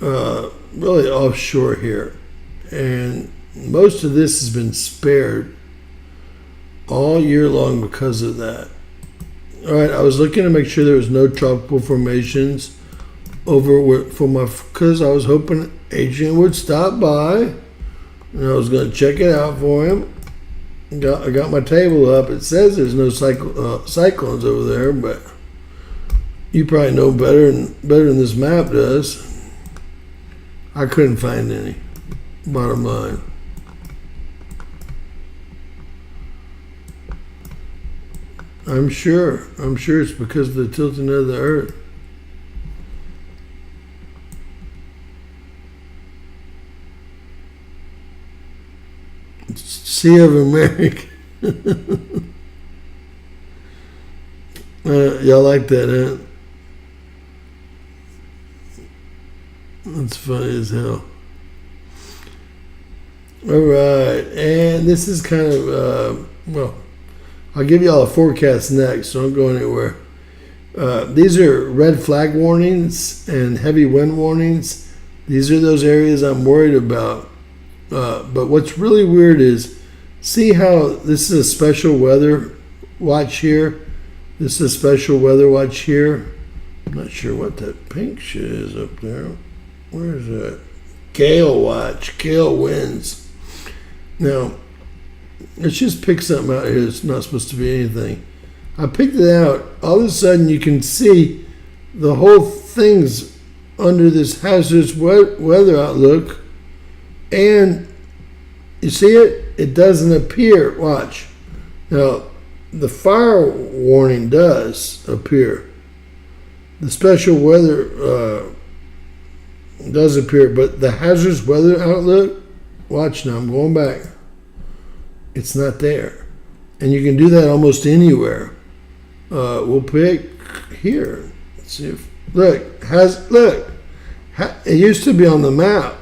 really offshore here. And most of this has been spared all year long because of that. All right, I was looking to make sure there was no tropical formations over because I was hoping Adrian would stop by, and I was going to check it out for him. I got my table up. It says there's no cyclones over there, but you probably know better than this map does. I couldn't find any. Bottom line. I'm sure it's because of the tilting of the earth. Sea of America. Y'all like that, huh? That's funny as hell. All right, and this is kind of, I'll give y'all a forecast next, so don't go anywhere. These are red flag warnings and heavy wind warnings. These are those areas I'm worried about. But what's really weird is, see how this is a special weather watch here? This is a special weather watch here. I'm not sure what that pink shit is up there. Where is that? Gale watch, gale winds. Now, let's just pick something out here that's not supposed to be anything. I picked it out. All of a sudden, you can see the whole thing's under this hazardous weather outlook. And you see it? It doesn't appear. Watch. Now, the fire warning does appear. The special weather does appear, but the hazardous weather outlook, watch now, I'm going back. It's not there. And you can do that almost anywhere. We'll pick here. Let's see if, look, it used to be on the map.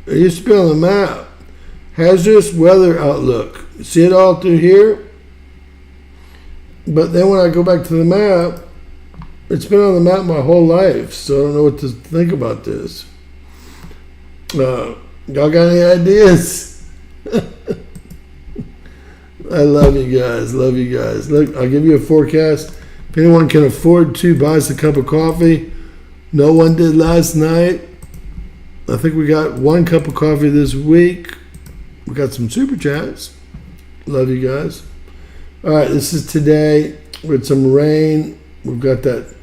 It used to be on the map. Hazardous weather outlook. See it all through here? But then when I go back to the map, it's been on the map my whole life, so I don't know what to think about this. Y'all got any ideas? I love you guys. Love you guys. Look, I'll give you a forecast. If anyone can afford to buy us a cup of coffee, no one did last night. I think we got one cup of coffee this week. We got some super chats. Love you guys. All right, this is today with some rain. We've got that.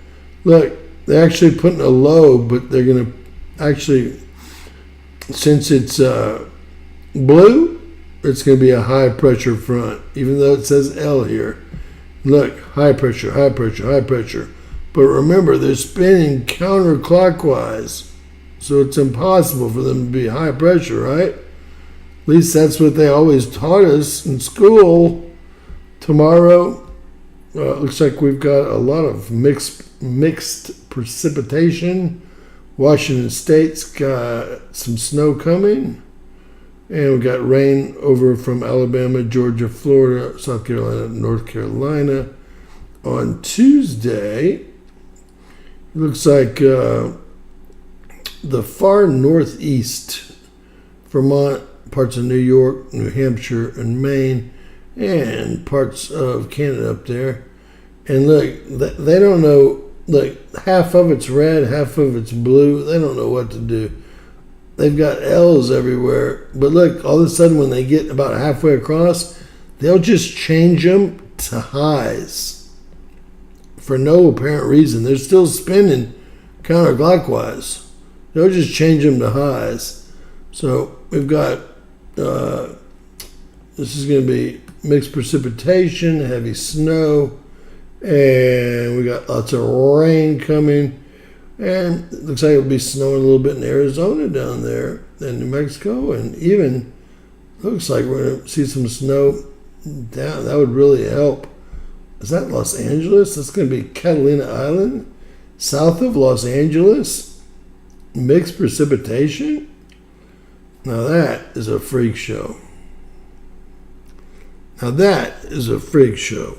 Look, they're actually putting a low, but they're going to actually, since it's blue, it's going to be a high pressure front, even though it says L here. Look, high pressure, high pressure, high pressure. But remember, they're spinning counterclockwise, so it's impossible for them to be high pressure, right? At least that's what they always taught us in school. Tomorrow, looks like we've got a lot of mixed precipitation. Washington State's got some snow coming. And we got rain over from Alabama, Georgia, Florida, South Carolina, North Carolina. On Tuesday, it looks like the far northeast, Vermont, parts of New York, New Hampshire, and Maine, and parts of Canada up there. And look, they don't know, like half of it's red, half of it's blue. They don't know what to do. They've got L's everywhere. But look, all of a sudden when they get about halfway across, they'll just change them to highs for no apparent reason. They're still spinning counterclockwise. They'll just change them to highs. So we've got, this is going to be mixed precipitation, heavy snow, and we got lots of rain coming. And it looks like it'll be snowing a little bit in Arizona down there and New Mexico, and even looks like we're going to see some snow down. That would really help. Is that Los Angeles? That's going to be Catalina Island. south of Los Angeles, mixed precipitation. Now that is a freak show. Now that is a freak show.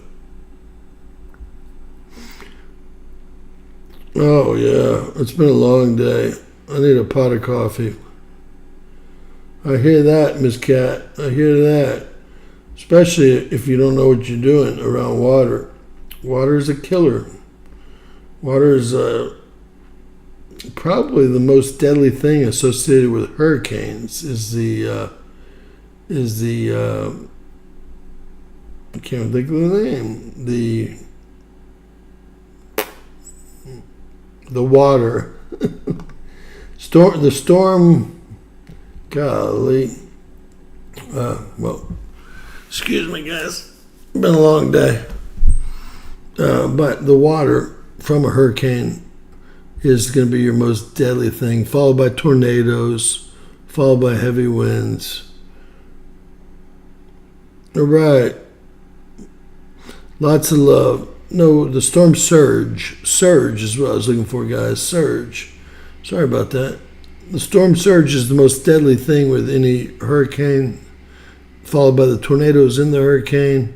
Oh yeah, it's been a long day. I need a pot of coffee. I hear that, Miss Cat. I hear that. Especially if you don't know what you're doing around water. Water is a killer. Water is probably the most deadly thing associated with hurricanes. I can't think of the name. The water. The storm. Golly. Well, excuse me, guys. Been a long day. But the water from a hurricane is going to be your most deadly thing, followed by tornadoes, followed by heavy winds. All right. Lots of love. No, the storm surge. Surge is what I was looking for, guys. Surge. Sorry about that. The storm surge is the most deadly thing with any hurricane, followed by the tornadoes in the hurricane.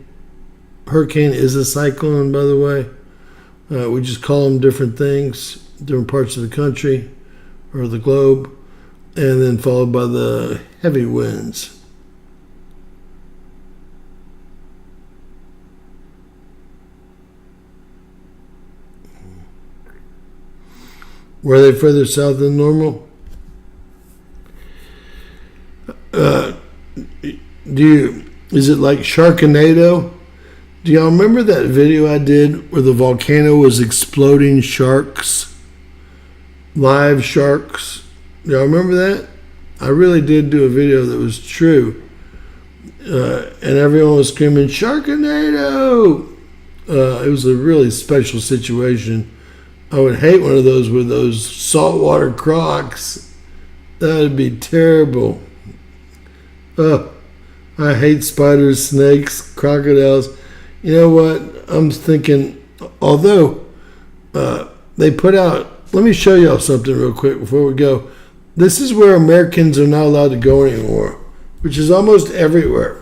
Hurricane is a cyclone, by the way. We just call them different things, different parts of the country or the globe, and then followed by the heavy winds. Were they further south than normal? Is it like Sharknado? Do y'all remember that video I did where the volcano was exploding sharks? Live sharks? Do y'all remember that? I really did do a video that was true. And everyone was screaming, Sharknado! It was a really special situation. I would hate one of those with those saltwater crocs. That would be terrible. I hate spiders, snakes, crocodiles. You know what? I'm thinking, although they put out, let me show y'all something real quick before we go. This is where Americans are not allowed to go anymore, which is almost everywhere.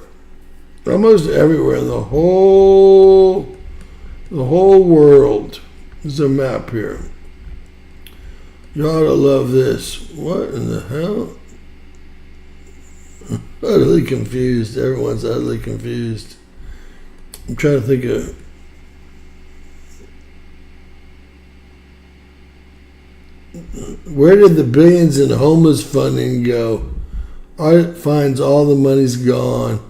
Almost everywhere in the whole world. There's a map here. You ought to love this. What in the hell? Utterly confused. Everyone's utterly confused. I'm trying to think of... Where did the billions in homeless funding go? Art finds all the money's gone.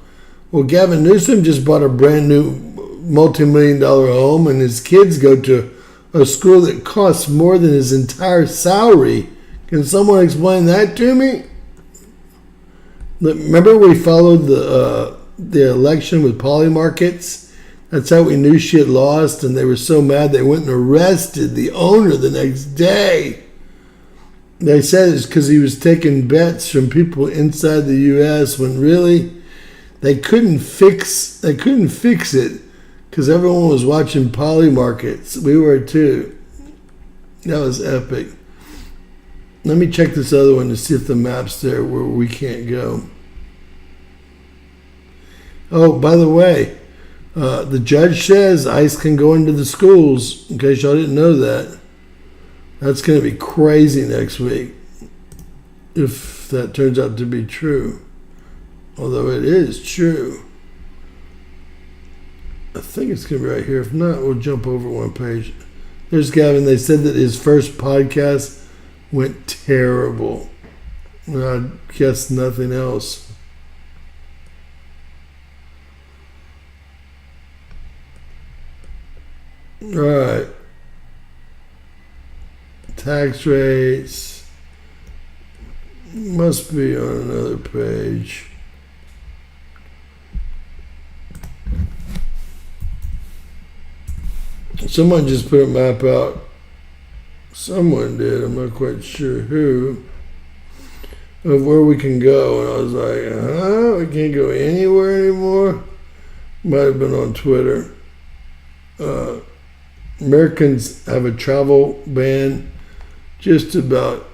Well, Gavin Newsom just bought a brand new multi-million-dollar home, and his kids go to a school that costs more than his entire salary. Can someone explain that to me? Remember we followed the election with Poly Markets? That's how we knew she had lost, and they were so mad they went and arrested the owner the next day. They said it's because he was taking bets from people inside the U.S. when really they couldn't fix it because everyone was watching Poly Markets. We were too. That was epic. Let me check this other one to see if the map's there where we can't go. Oh, by the way, the judge says ICE can go into the schools, in case y'all didn't know that. That's going to be crazy next week, if that turns out to be true. Although it is true. I think it's going to be right here. If not, we'll jump over one page. There's Gavin. They said that his first podcast went terrible. I guess nothing else. All right. Tax rates. Must be on another page. Someone just put a map out. Someone did. I'm not quite sure who. Of where we can go. And I was like, we can't go anywhere anymore. Might have been on Twitter. Americans have a travel ban just about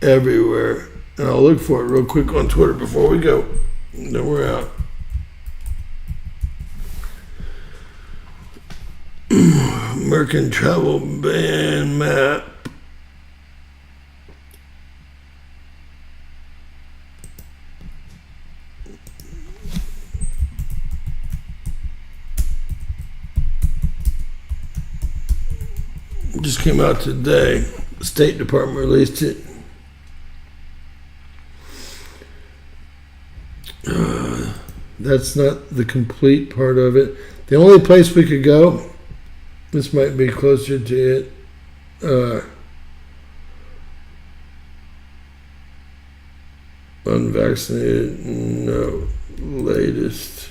everywhere. And I'll look for it real quick on Twitter before we go. Then we're out. American travel ban map. Just came out today. The State Department released it. That's not the complete part of it. The only place we could go, this might be closer to it, unvaccinated, no, latest.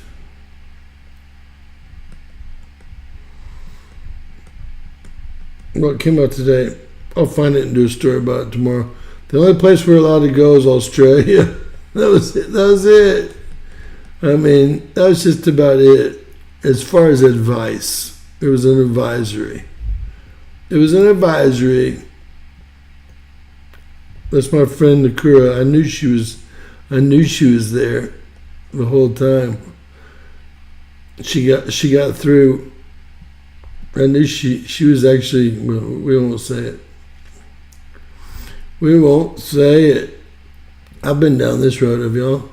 Well, it came out today. I'll find it and do a story about it tomorrow. The only place we're allowed to go is Australia. That was it. That was it. I mean, that was just about it. As far as advice, it was an advisory. It was an advisory. That's my friend Nakura. I knew she was there the whole time. She got through. I knew she was actually. Well, we won't say it. We won't say it. I've been down this road, have y'all?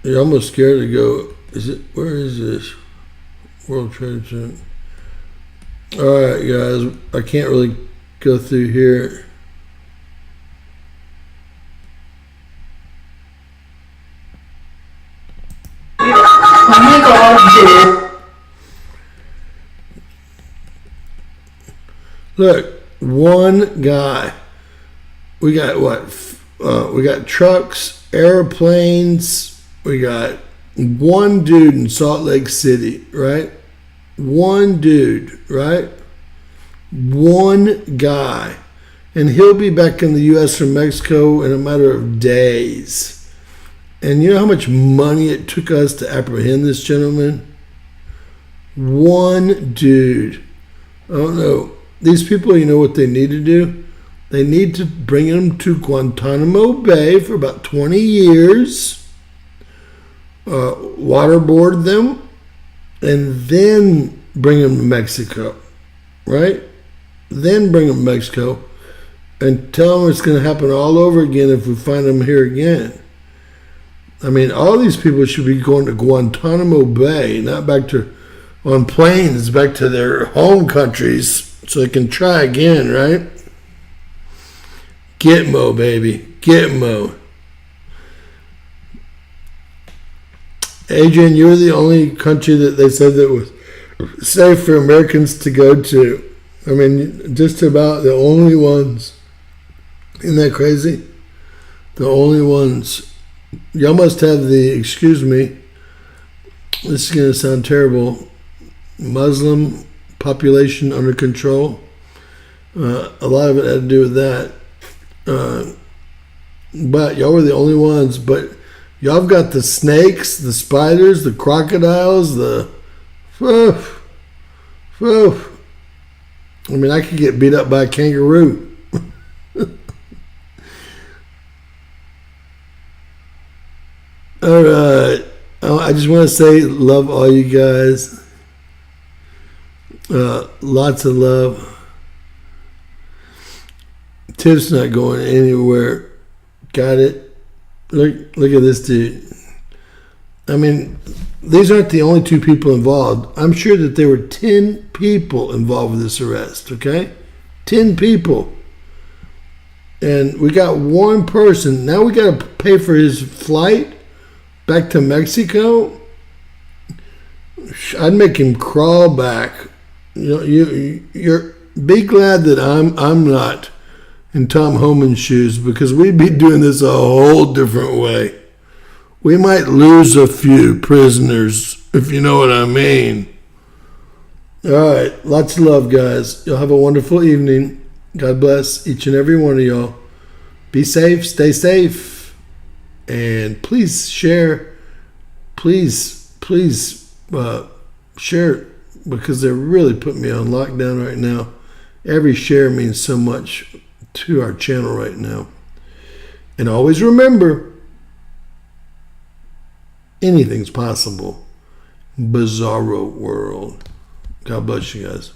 You're almost scared to go. Where is this? World Trade Center. Alright, guys. I can't really go through here. Look, one guy. We got what? We got trucks, airplanes. We got one dude in Salt Lake City, right? One dude, right? One guy. And he'll be back in the U.S. from Mexico in a matter of days. And you know how much money it took us to apprehend this gentleman? One dude. I don't know. These people, you know what they need to do? They need to bring him to Guantanamo Bay for about 20 years, waterboard them, and then bring them to Mexico, right? Then bring them to Mexico and tell them it's going to happen all over again if we find them here again. I mean, all these people should be going to Guantanamo Bay, not back to on planes, back to their home countries so they can try again, right? Gitmo, baby. Gitmo. Adrian, you're the only country that they said that was safe for Americans to go to. I mean, just about the only ones. Isn't that crazy? The only ones. Y'all must have the, excuse me, this is going to sound terrible, Muslim population under control. A lot of it had to do with that. But y'all were the only ones. But y'all have got the snakes, the spiders, the crocodiles, the... I mean, I could get beat up by a kangaroo. All right. I just want to say love all you guys. Lots of love. Tiff's not going anywhere. Got it. Look at this dude. I mean, these aren't the only two people involved. I'm sure that there were 10 people involved with this arrest, okay? 10 people. And we got one person. Now we got to pay for his flight back to Mexico. I'd make him crawl back. You know, you're be glad that I'm not in Tom Homan's shoes, because we'd be doing this a whole different way. We might lose a few prisoners, if you know what I mean. All right, lots of love, guys. You'll have a wonderful evening. God bless each and every one of y'all. Be safe, stay safe, and please share. Please please share it, because they're really putting me on lockdown right now. Every share means so much to our channel right now. And always remember, anything's possible. Bizarro world. God bless you guys.